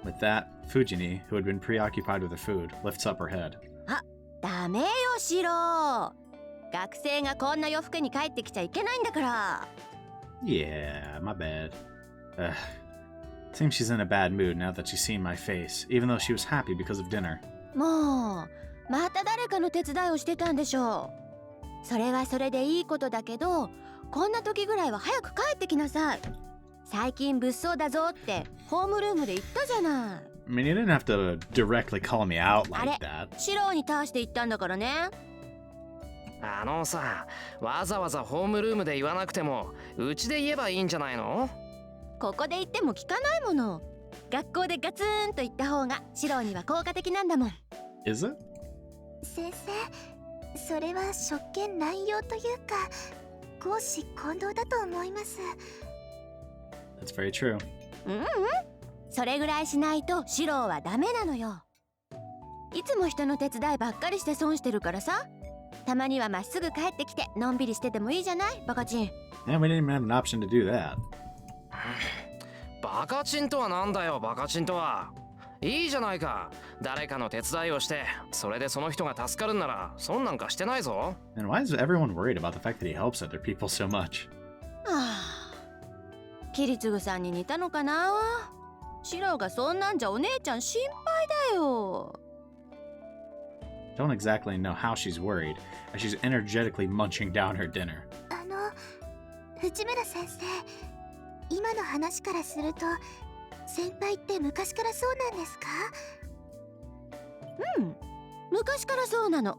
With that, Fujini, who had been preoccupied with her food, lifts up her head. あ、ダメよ、シロ。学生がこんな洋服に帰ってきちゃいけないんだから。Yeah, my bad. Seems she's in a bad mood now that she's seen my face, even though she was happy because of dinner. もう、また誰かの手伝いをしてたんでしょう。それはそれでいいことだけど、こんな時ぐらいは早く帰ってきなさい。最近物騒だぞってホームルームで言ったじゃない。I mean, you didn't have to directly call me out like that. シロに対して言ったんだからね。あのさ、わざわざホームルームで言わなくても、うちで言えばいいんじゃないの？ここで言っても聞かないもの。学校でガツンと言った方がシロには効果的なんだもん。Is it? 先生、それは職権乱用というか、公私混同だと思います。That's very true. それぐらいしないとシロはダメなのよ。いつも人の手伝いばっかりして損してるからさ。たまにはまっすぐ帰ってきてのんびりしててもいいじゃない、バカチン。Yeah, we didn't even have an option to do that. バカチンとはなんだよ、バカチンとは。いいじゃないか。誰かの手伝いをして、それでその人が助かるんなら、損なんかしてないぞ。And why is everyone worried about the fact that he helps other people so much? キリツグさんに似たのかな。シロがそんなんじゃお姉ちゃん心配だよ。Don't exactly know how she's worried, as she's energetically munching down her dinner. 藤村先生、今の話からすると、先輩って昔からそうなんですか？昔からそうなの。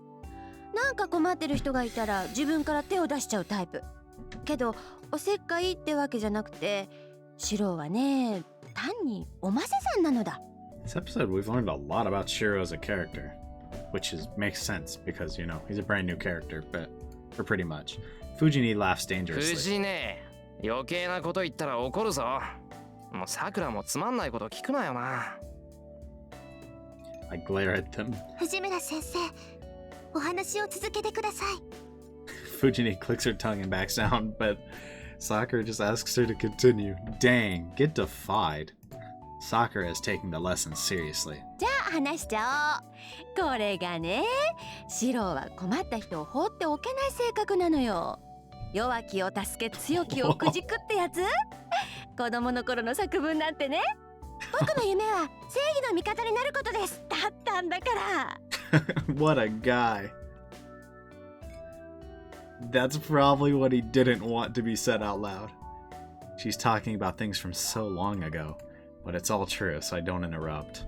なんか困ってる人がいたら自分から手を出しちゃうタイプ。けどおせっかいってわけじゃなくて、シロウはね、単におませさんなのだ。This episode, we've learned a lot about Shiro as a character, which makes sense because, you know, he's a brand new character, or pretty much. Fujini laughs 藤 dangerously. ね、余計なこと言ったら怒るぞ。もうさくらもつまんないこと聞くなよな。I glare at them. 藤村先生、お話を続けてください。Fujini clicks her tongue and backs down, but Sakura just asks her to continue. Dang, get defied. Sakura is taking the lesson seriously. じゃあ話しちゃおう。これがね、シロウは困った人を放っておけない性格なのよ。弱きを助け強きをくじくってやつ。子供の頃の作文なんてね、僕の夢は正義の味方になることですだったんだから。What a guy. That's probably what he didn't want to be said out loud. She's talking about things from so long ago, but it's all true, so I don't interrupt.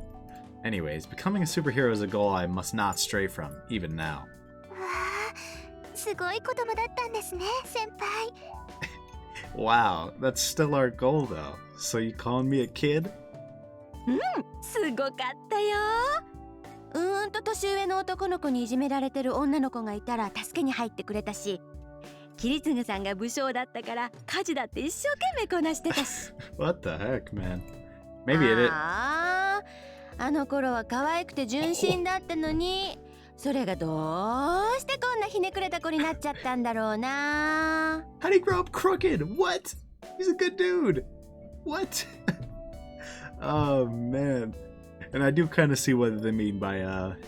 Anyways, becoming a superhero is a goal I must not stray from, even now. わあ、すごい子供だったんですね、先輩。Wow, that's still our goal though. So you calling me a kid? すごかったよ。年上の男の子にいじめられてる女の子がいたら助けに入ってくれたし、桐次さんが武将だったから家事だって一生懸命こなしてたし。What the heck, man? Maybe it is. あの頃は可愛くて純真だったのに、それがどうしてこんなひねくれた子になっちゃったんだろうな。How did he grow up crooked? What? He's a good dude. What? Oh man. And I do kind of see what they mean by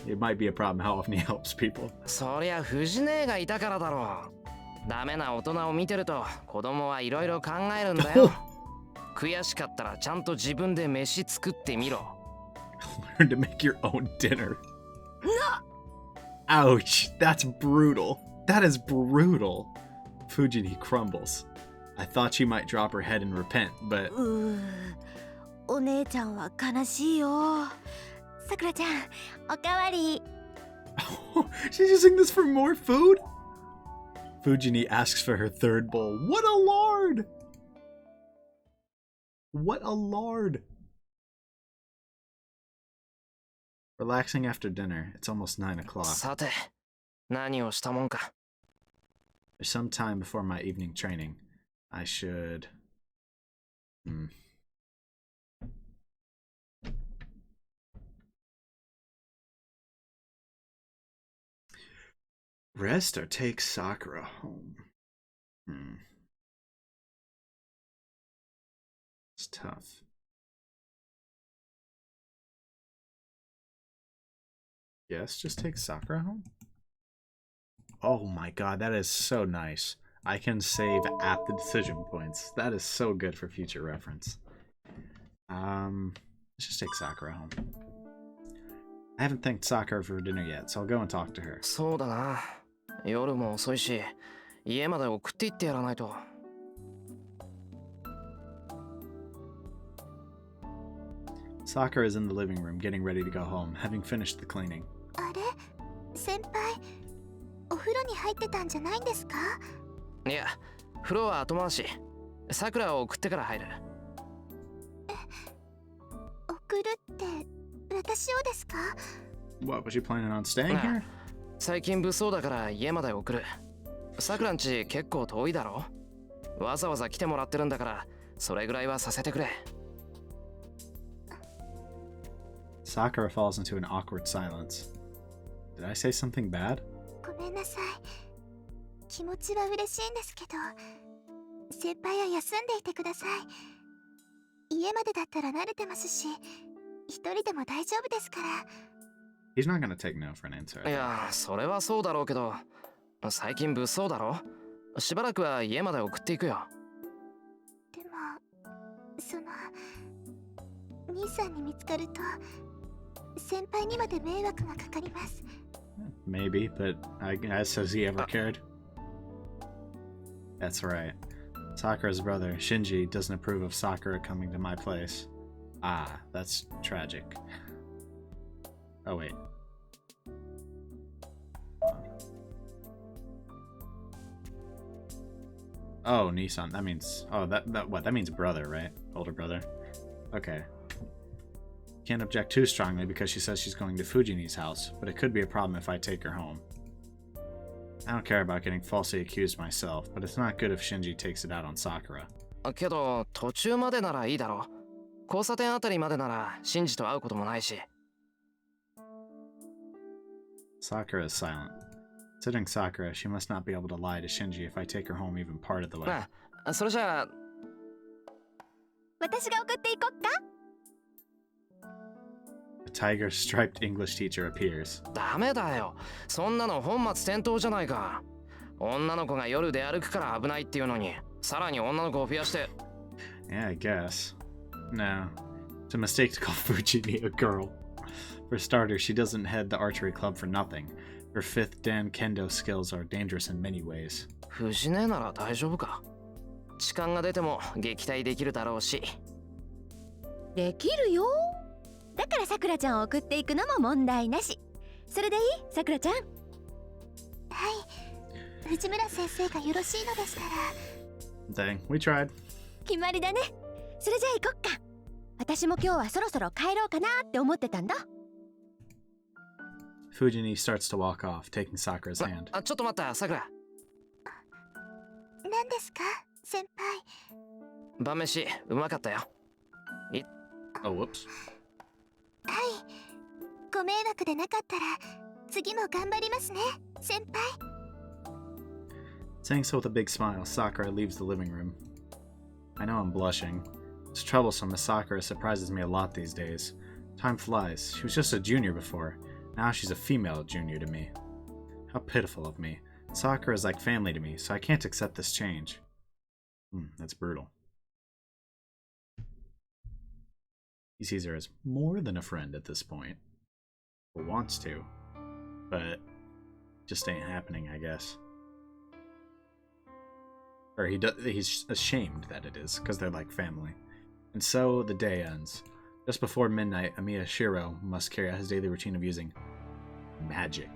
it might be a problem how often he helps people. そりゃ藤姉がいたからだろう。ダメな大人を見てると子供はいろいろ考えるんだよ。悔しかったらちゃんと自分で飯作ってみろ。Learn to make your own dinner. Ouch, that's brutal. That is brutal. Fujini crumbles. I thought she might drop her head and repent, but お姉ちゃんは悲しいよ。さくらちゃん、おかわり。she's using this for more food? Fujini asks for her third bowl. What a lord! What a lord! Relaxing after dinner. It's almost 9 o'clock. さて、何をしたもんか。There's some time before my evening training. I should... Rest or take Sakura home? It's tough. Yes, just take Sakura home? Oh my god, that is so nice. I can save at the decision points. That is so good for future reference. Let's just take Sakura home. I haven't thanked Sakura for dinner yet, so I'll go and talk to her. そうだな。夜も遅いし、家まで送って行ってやらないと。Sakura is in the living room getting ready to go home, having finished the cleaning. あれ、先輩、お風呂に入ってたんじゃないんですか？いや、風呂は後回し。さくらを送ってから入る。送るって私をですか？ What, was she planning on staying here? 最近物騒だから家まで送る。さくらんち結構遠いだろ。わざわざ来てもらってるんだから、それぐらいはさせてくれ。Sakura falls into an awkward silence. Did I say something bad? ごめんなさい。気持ちは嬉しいんですけど、先輩は休んでいてください。家までだったら慣れてますし、一人でも大丈夫ですから。He's not gonna take no for an answer. いや、それはそうだろうけど、最近物騒だろ。しばらくは家まで送っていくよ。でも、兄さんに見つかると、先輩にまで迷惑がかかります。Maybe, but I guess has he ever cared? That's right. Sakura's brother, Shinji, doesn't approve of Sakura coming to my place. Ah, that's tragic. Oh wait. Oh, Nissan. That means... Oh, that means brother, right? Older brother. Okay. Can't object too strongly because she says she's going to Fujini's house, but it could be a problem if I take her home. I don't care about getting falsely accused myself, but it's not good if Shinji takes it out on Sakura. けど途中までならいいだろう。交差点あたりまでならシンジと会うこともないし。Sakura is silent. Considering Sakura, she must not be able to lie to Shinji if I take her home even part of the way. まあ、それじゃあ私が送っていこっか。A tiger-striped English teacher appears. ダメだよ。そんなの本末転倒じゃないか。女の子が夜出歩くから危ないっていうのに、さらに女の子を増やして。Yeah, I guess. No. It's a mistake to call Fujini a girl. For starters, she doesn't head the archery club for nothing. Her 5th Dan Kendo skills are dangerous in many ways. 藤根なら大丈夫か。痴漢が出ても撃退できるだろうし。できるよ。だからさくらちゃんを送っていくのも問題なし。それでいい？さくらちゃん。はい。藤村先生がよろしいのでしたら。Dang, we tried. 決まりだね。それじゃあ行こっか。私も今日はそろそろ帰ろうかなって思ってたんだ。Fujini starts to walk off, taking Sakura's hand. ちょっと待った、さくら。何ですか、先輩。晩飯うまかったよ。Oh, whoops. はい。ご迷惑でなかったら次も頑張りますね、先輩。Saying so with a big smile, Sakura leaves the living room. I know I'm blushing. It's troublesome as Sakura surprises me a lot these days. Time flies. She was just a junior before. Now she's a female junior to me. How pitiful of me. Sakura is like family to me, so I can't accept this change. That's brutal. He sees her as more than a friend at this point. Or wants to. But just ain't happening, I guess. Or he's ashamed that it is, because they're like family. And so the day ends. Just before midnight, Emiya Shirou must carry out his daily routine of using magic.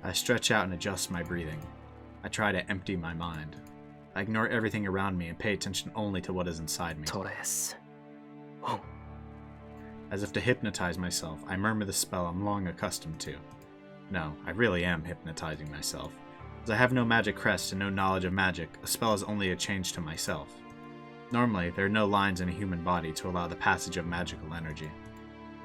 I stretch out and adjust my breathing. I try to empty my mind. I ignore everything around me and pay attention only to what is inside me. As if to hypnotize myself, I murmur the spell I'm long accustomed to. No, I really am hypnotizing myself. As I have no magic crest and no knowledge of magic, a spell is only a change to myself. Normally, there are no lines in a human body to allow the passage of magical energy.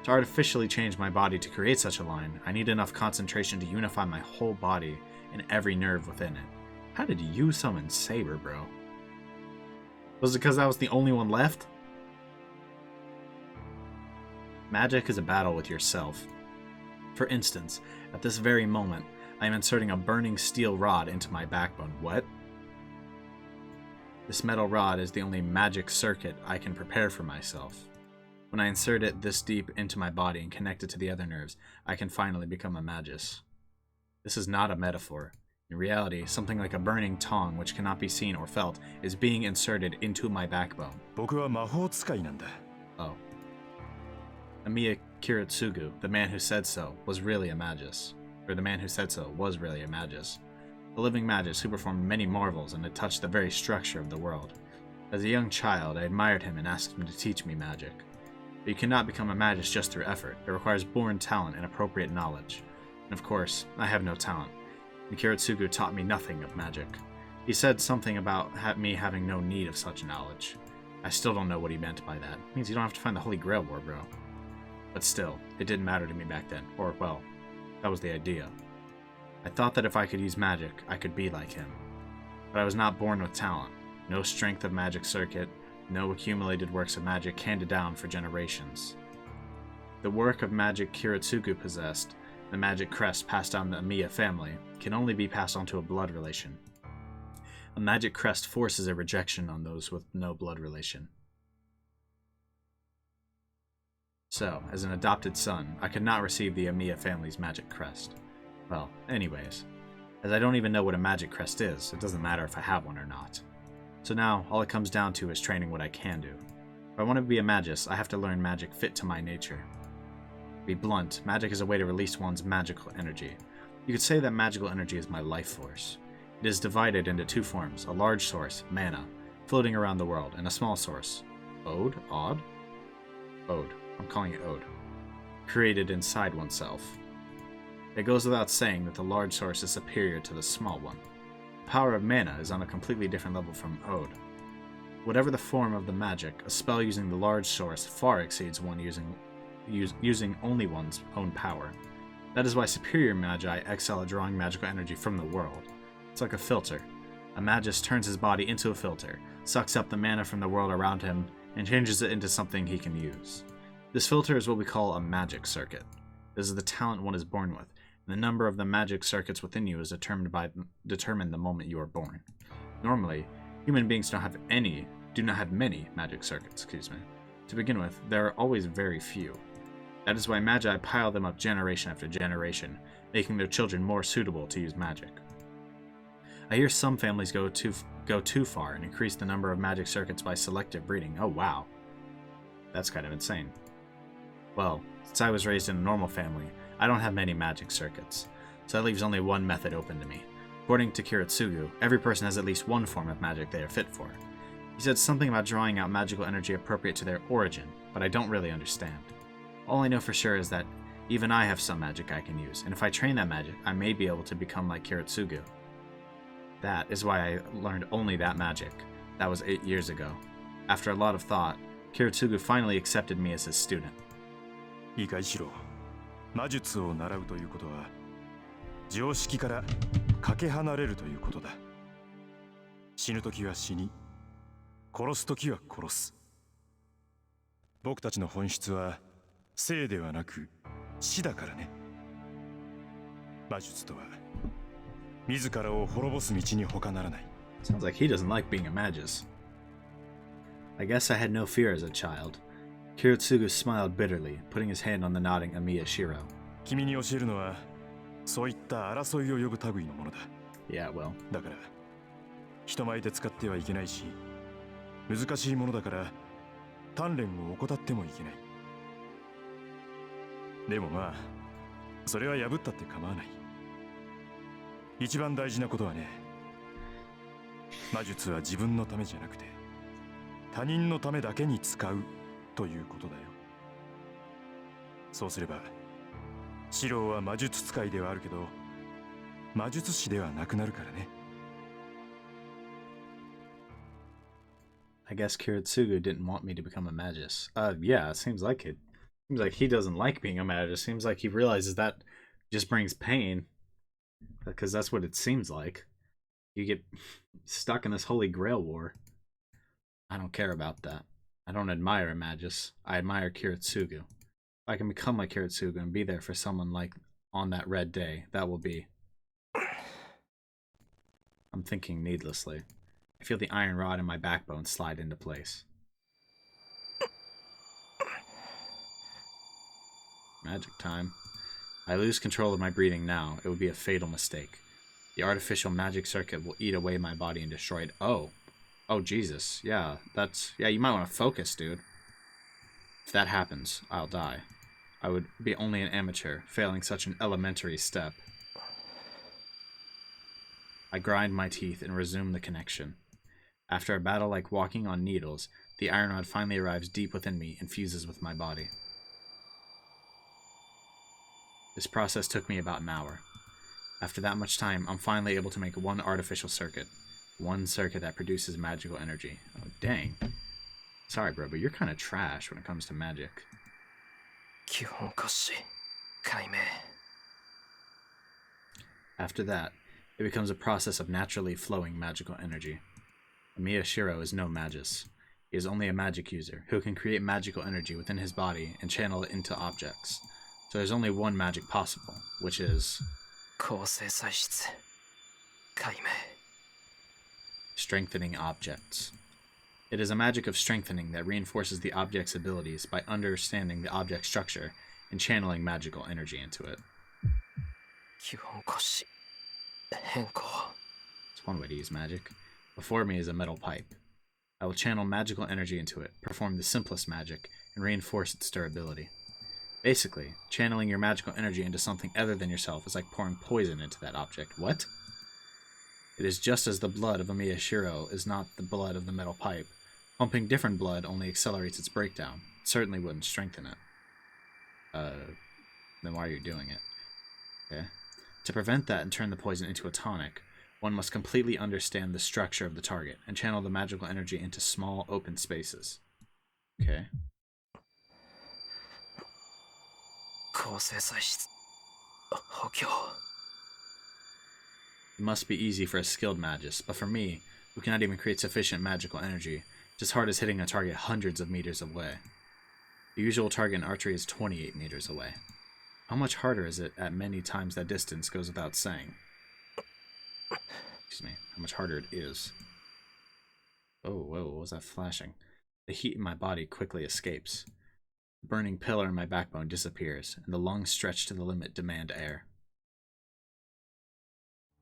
To artificially change my body to create such a line, I need enough concentration to unify my whole body and every nerve within it. How did you summon Saber, bro? Was it because I was the only one left? Magic is a battle with yourself. For instance, at this very moment, I am inserting a burning steel rod into my backbone. What? This metal rod is the only magic circuit I can prepare for myself. When I insert it this deep into my body and connect it to the other nerves, I can finally become a magus. This is not a metaphor. In reality, something like a burning tongue which cannot be seen or felt is being inserted into my backbone. 僕は魔法使いなんだ。 Oh. Emiya Shirou, the man who said so, was really a magus. Or the man who said so was really a magus. A living magus who performed many marvels and had touched the very structure of the world. As a young child, I admired him and asked him to teach me magic. But you cannot become a magus just through effort. It requires born talent and appropriate knowledge. And of course, I have no talent. And Shirou taught me nothing of magic. He said something about me having no need of such knowledge. I still don't know what he meant by that. It means you don't have to find the Holy Grail war, bro. But still, it didn't matter to me back then. Or, well, that was the idea. I thought that if I could use magic, I could be like him. But I was not born with talent. No strength of magic circuit, no accumulated works of magic handed down for generations. The work of magic Shirou possessed, the magic crest passed down the Emiya family, can only be passed on to a blood relation. A magic crest forces a rejection on those with no blood relation. So, as an adopted son, I could not receive the Emiya family's magic crest. Well, anyways, as I don't even know what a magic crest is, it doesn't matter if I have one or not. So now, all it comes down to is training what I can do. If I want to be a magus, I have to learn magic fit to my nature. To be blunt, magic is a way to release one's magical energy. You could say that magical energy is my life force. It is divided into two forms, a large source, mana, floating around the world, and a small source, Ode? I'm calling it Ode. Created inside oneself. It goes without saying that the large source is superior to the small one. The power of mana is on a completely different level from Ode. Whatever the form of the magic, a spell using the large source far exceeds one using only one's own power. That is why superior magi excel at drawing magical energy from the world. It's like a filter. A magus turns his body into a filter, sucks up the mana from the world around him, and changes it into something he can use. This filter is what we call a magic circuit. This is the talent one is born with, and the number of the magic circuits within you is determined the moment you are born. Normally, human beings do not have many magic circuits, To begin with, there are always very few. That is why magi pile them up generation after generation, making their children more suitable to use magic. I hear some families go too far and increase the number of magic circuits by selective breeding. Oh wow. That's kind of insane. Well, since I was raised in a normal family, I don't have many magic circuits, so that leaves only one method open to me. According to Kiritsugu, every person has at least one form of magic they are fit for. He said something about drawing out magical energy appropriate to their origin, but I don't really understand. All I know for sure is that even I have some magic I can use, and if I train that magic, I may be able to become like Kiritsugu. That is why I learned only that magic. That was 8 years ago. After a lot of thought, Kiritsugu finally accepted me as his student. いいかいシロ、魔術を習うということは常識からかけ離れるということだ。死ぬときは死に、殺すときは殺す。僕たちの本質は生ではなく死だからね。魔術とは自らを滅ぼす道に他ならない。 Sounds like he doesn't like being a magus. I guess I had no fear as a child. Kiritsugu smiled bitterly, putting his hand on the nodding Emiya Shirou. 君に教えるのはそういった争いを呼ぶ類のものだ。 Yeah, well. だから人前で使ってはいけないし、難しいものだから鍛錬を怠ってもいけない。でもまあそれは破ったって構わない。一番大事なことはね、魔術は自分のためじゃなくて他人のためだけに使うということだよ。そうすればシローは魔術使いではあるけど魔術師ではなくなるからね。 I guess Kiritsugu didn't want me to become a magus. Yeah, it seems like it. Seems like he doesn't like being a magus. Seems like he realizes that just brings pain. Because that's what it seems like. You get stuck in this holy grail war. I don't care about that. I don't admire a magus. I admire Kiritsugu. If I can become like Kiritsugu and be there for someone like on that red day, that will be... I'm thinking needlessly. I feel the iron rod in my backbone slide into place. Magic time. I lose control of my breathing now. It would be a fatal mistake. The artificial magic circuit will eat away my body and destroy it. Oh. Oh, Jesus. Yeah, you might want to focus, dude. If that happens, I'll die. I would be only an amateur, failing such an elementary step. I grind my teeth and resume the connection. After a battle like walking on needles, the iron rod finally arrives deep within me and fuses with my body. This process took me about an hour. After that much time, I'm finally able to make one artificial circuit. One circuit that produces magical energy. Oh, dang. Sorry, bro, but you're kind of trash when it comes to magic. After that, it becomes a process of naturally flowing magical energy. Emiya Shirou is no magus. He is only a magic user who can create magical energy within his body and channel it into objects. So there's only one magic possible, which is... strengthening objects. It is a magic of strengthening that reinforces the object's abilities by understanding the object structure and channeling magical energy into it. It's one way to use magic. Before me is a metal pipe. I will channel magical energy into it, perform the simplest magic, and reinforce its durability. Basically, channeling your magical energy into something other than yourself is like pouring poison into that object. What? It is just as the blood of Emiya Shirou is not the blood of the metal pipe. Pumping different blood only accelerates its breakdown. It certainly wouldn't strengthen it. Then why are you doing it? Okay. To prevent that and turn the poison into a tonic, one must completely understand the structure of the target and channel the magical energy into small, open spaces. Okay. It must be easy for a skilled magist, but for me, who cannot even create sufficient magical energy, it's as hard as hitting a target hundreds of meters away. The usual target in archery is 28 meters away. How much harder is it at many times that distance goes without saying? Excuse me, how much harder it is. Oh, whoa, what was that flashing? The heat in my body quickly escapes. The burning pillar in my backbone disappears, and the lungs stretched to the limit demand air.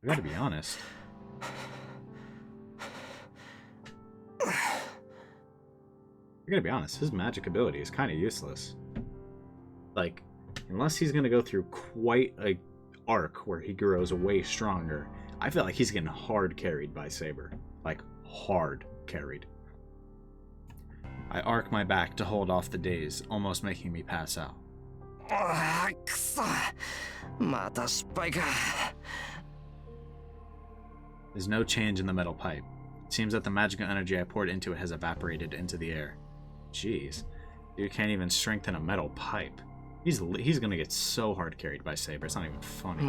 I gotta be honest. His magic ability is kind of useless. Like, unless he's gonna go through quite a arc where he grows way stronger, I feel like he's getting hard carried by Saber. Like, hard carried. I arc my back to hold off the daze, almost making me pass out. There's no change in the metal pipe. It seems that the magical energy I poured into it has evaporated into the air. Jeez, you can't even strengthen a metal pipe. He's gonna get so hard carried by Saber, it's not even funny.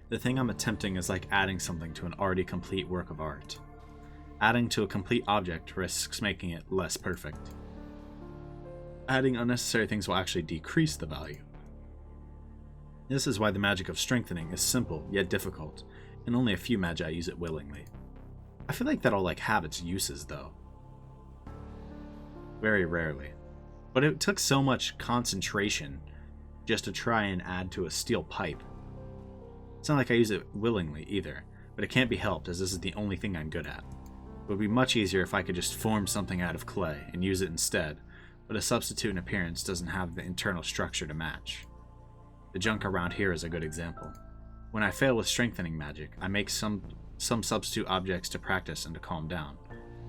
The thing I'm attempting is like adding something to an already complete work of art. Adding to a complete object risks making it less perfect. Adding unnecessary things will actually decrease the value. This is why the magic of strengthening is simple yet difficult, and only a few magi use it willingly. I feel like that'll like have its uses though. Very rarely. But it took so much concentration just to try and add to a steel pipe. It's not like I use it willingly either, but it can't be helped as this is the only thing I'm good at. It would be much easier if I could just form something out of clay and use it instead, but a substitute in appearance doesn't have the internal structure to match. The junk around here is a good example. When I fail with strengthening magic, I make some substitute objects to practice and to calm down.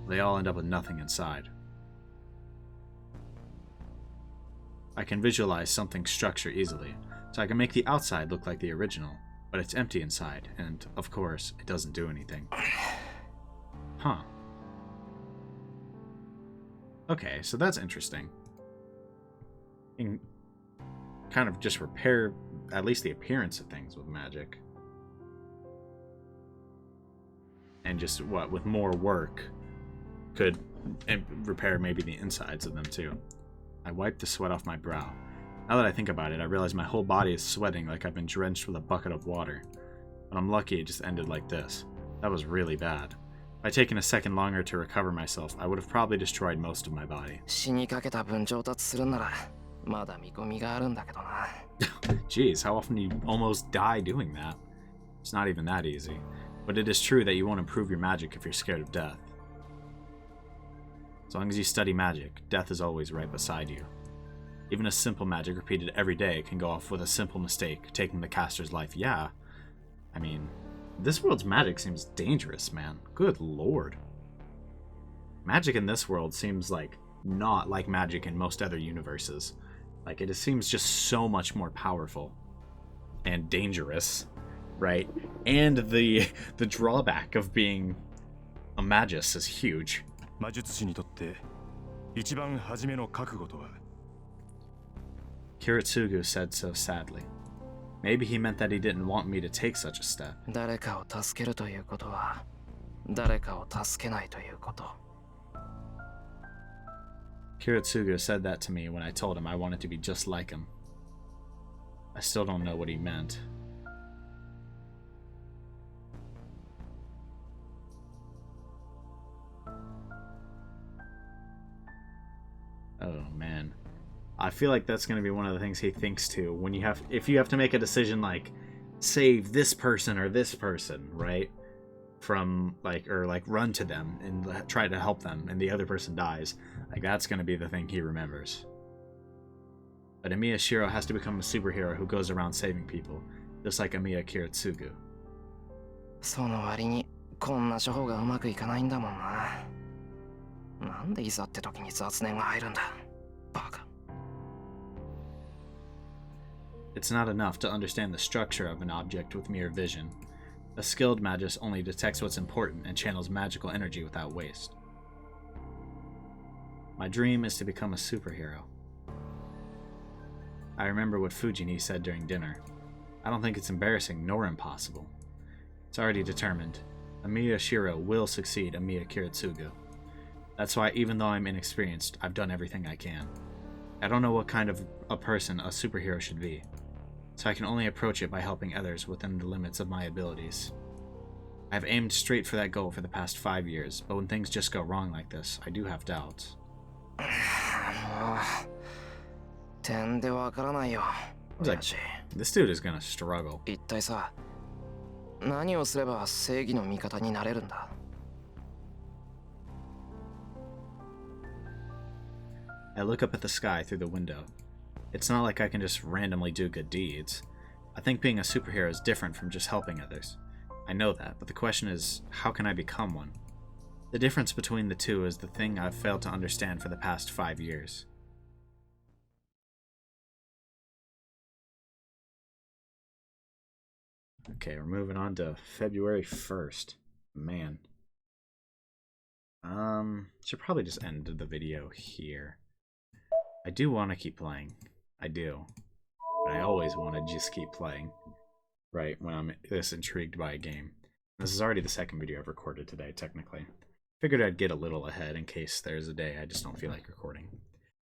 They all end up with nothing inside. I can visualize something's structure easily, so I can make the outside look like the original, but it's empty inside, and, of course, it doesn't do anything. Huh. Okay, so that's interesting. You can kind of just repair at least the appearance of things with magic. And just, with more work, could repair maybe the insides of them too. I wipe the sweat off my brow. Now that I think about it, I realize my whole body is sweating like I've been drenched with a bucket of water. But I'm lucky it just ended like this. That was really bad. If I'd taken a second longer to recover myself, I would have probably destroyed most of my body. Jeez, how often do you almost die doing that? It's not even that easy. But it is true that you won't improve your magic if you're scared of death. As long as you study magic, death is always right beside you. Even a simple magic repeated every day can go off with a simple mistake, taking the caster's life. Yeah, I mean, this world's magic seems dangerous, man. Good lord. Magic in this world seems like not like magic in most other universes. Like, it seems just so much more powerful and dangerous, right? And the drawback of being a magus is huge. 魔術師にとって一番初めの覚悟とは Kiritsugu said so sadly. Maybe he meant that he didn't want me to take such a step. 誰かを助けるということは誰かを助けないということ。Kiritsugu said that to me when I told him I wanted to be just like him. I still don't know what he meant. Oh man. I feel like that's going to be one of the things he thinks too when if you have to make a decision like save this person or this person, right? from or run to them and try to help them, and the other person dies. Like, that's gonna be the thing he remembers. But Emiya Shirou has to become a superhero who goes around saving people, just like Emiya Kiritsugu. その割にこんな処方がうまくいかないんだもんな。なんでいざって時に雑念が入るんだ。バカ。It's not enough to understand the structure of an object with mere vision. A skilled magist only detects what's important and channels magical energy without waste. My dream is to become a superhero. I remember what Fujini said during dinner. I don't think it's embarrassing nor impossible. It's already determined. Emiya Shirou will succeed Emiya Kiritsugu. That's why, even though I'm inexperienced, I've done everything I can. I don't know what kind of a person a superhero should be, so I can only approach it by helping others within the limits of my abilities. I've aimed straight for that goal for the past 5 years, but when things just go wrong like this, I do have doubts. 点でわからないよ。 Like, this dude is gonna struggle. 一体さ、何をすれば正義の味方になれるんだ。I look up at the sky through the window. It's not like I can just randomly do good deeds. I think being a superhero is different from just helping others. I know that, but the question is, how can I become one? The difference between the two is the thing I've failed to understand for the past 5 years. Okay, we're moving on to February 1st. Man. Should probably just end the video here. I do want to keep playing. I do. But I always want to just keep playing. Right, when I'm this intrigued by a game. This is already the second video I've recorded today, technically. Figured I'd get a little ahead in case there's a day I just don't feel like recording.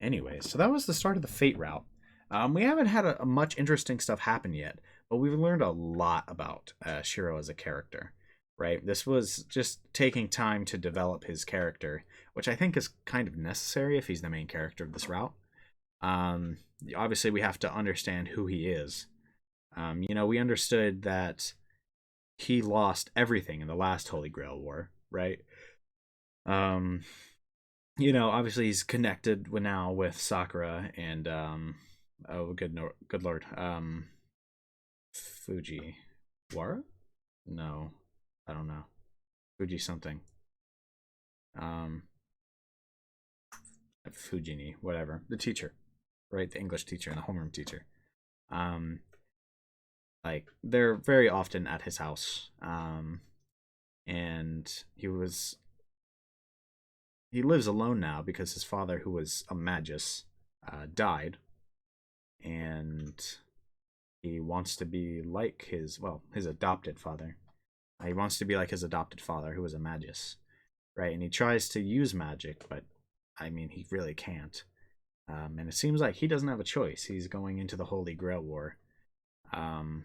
Anyway, so that was the start of the Fate route. We haven't had a much interesting stuff happen yet, but we've learned a lot about Shirou as a character, right? This was just taking time to develop his character, which I think is kind of necessary if he's the main character of this route. Obviously, we have to understand who he is. You know, we understood that he lost everything in the last Holy Grail War, right? You know, obviously he's connected now with Sakura and, oh, good lord, Fujiwara? No, I don't know. Fuji something. Fujini, whatever. The teacher, right? The English teacher and the homeroom teacher. Like, they're very often at his house. And he lives alone now because his father, who was a magus, died. And he wants to be like his adopted father. He wants to be like his adopted father, who was a magus, right? And he tries to use magic, but I mean, he really can't. And it seems like he doesn't have a choice. He's going into the Holy Grail War. And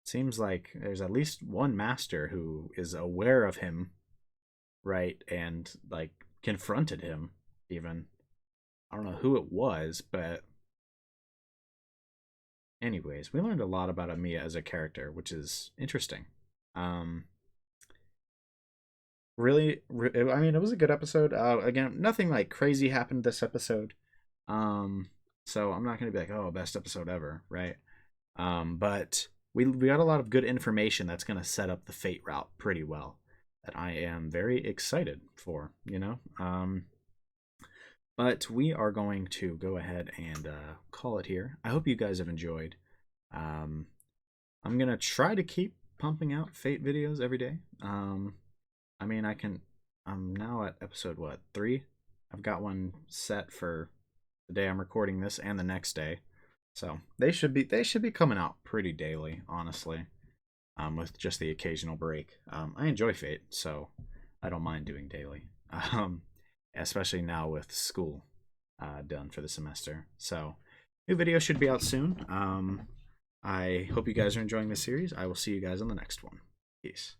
seems like there's at least one master who is aware of him, right? And like confronted him even. I don't know who it was, but anyways, we learned a lot about Emiya as a character, which is interesting. Really, I mean, it was a good episode. Again, nothing like crazy happened this episode. So I'm not going to be like, oh, best episode ever, right? But we got a lot of good information that's going to set up the Fate route pretty well, that I am very excited for, you know? But we are going to go ahead and call it here. I hope you guys have enjoyed. I'm going to try to keep pumping out Fate videos every day. I mean, I'm now at episode, 3? I've got one set for the day I'm recording this and the next day. So they should be coming out pretty daily, honestly, with just the occasional break. I enjoy Fate, so I don't mind doing daily, especially now with school done for the semester. So new video should be out soon. I hope you guys are enjoying this series. I will see you guys on the next one. Peace.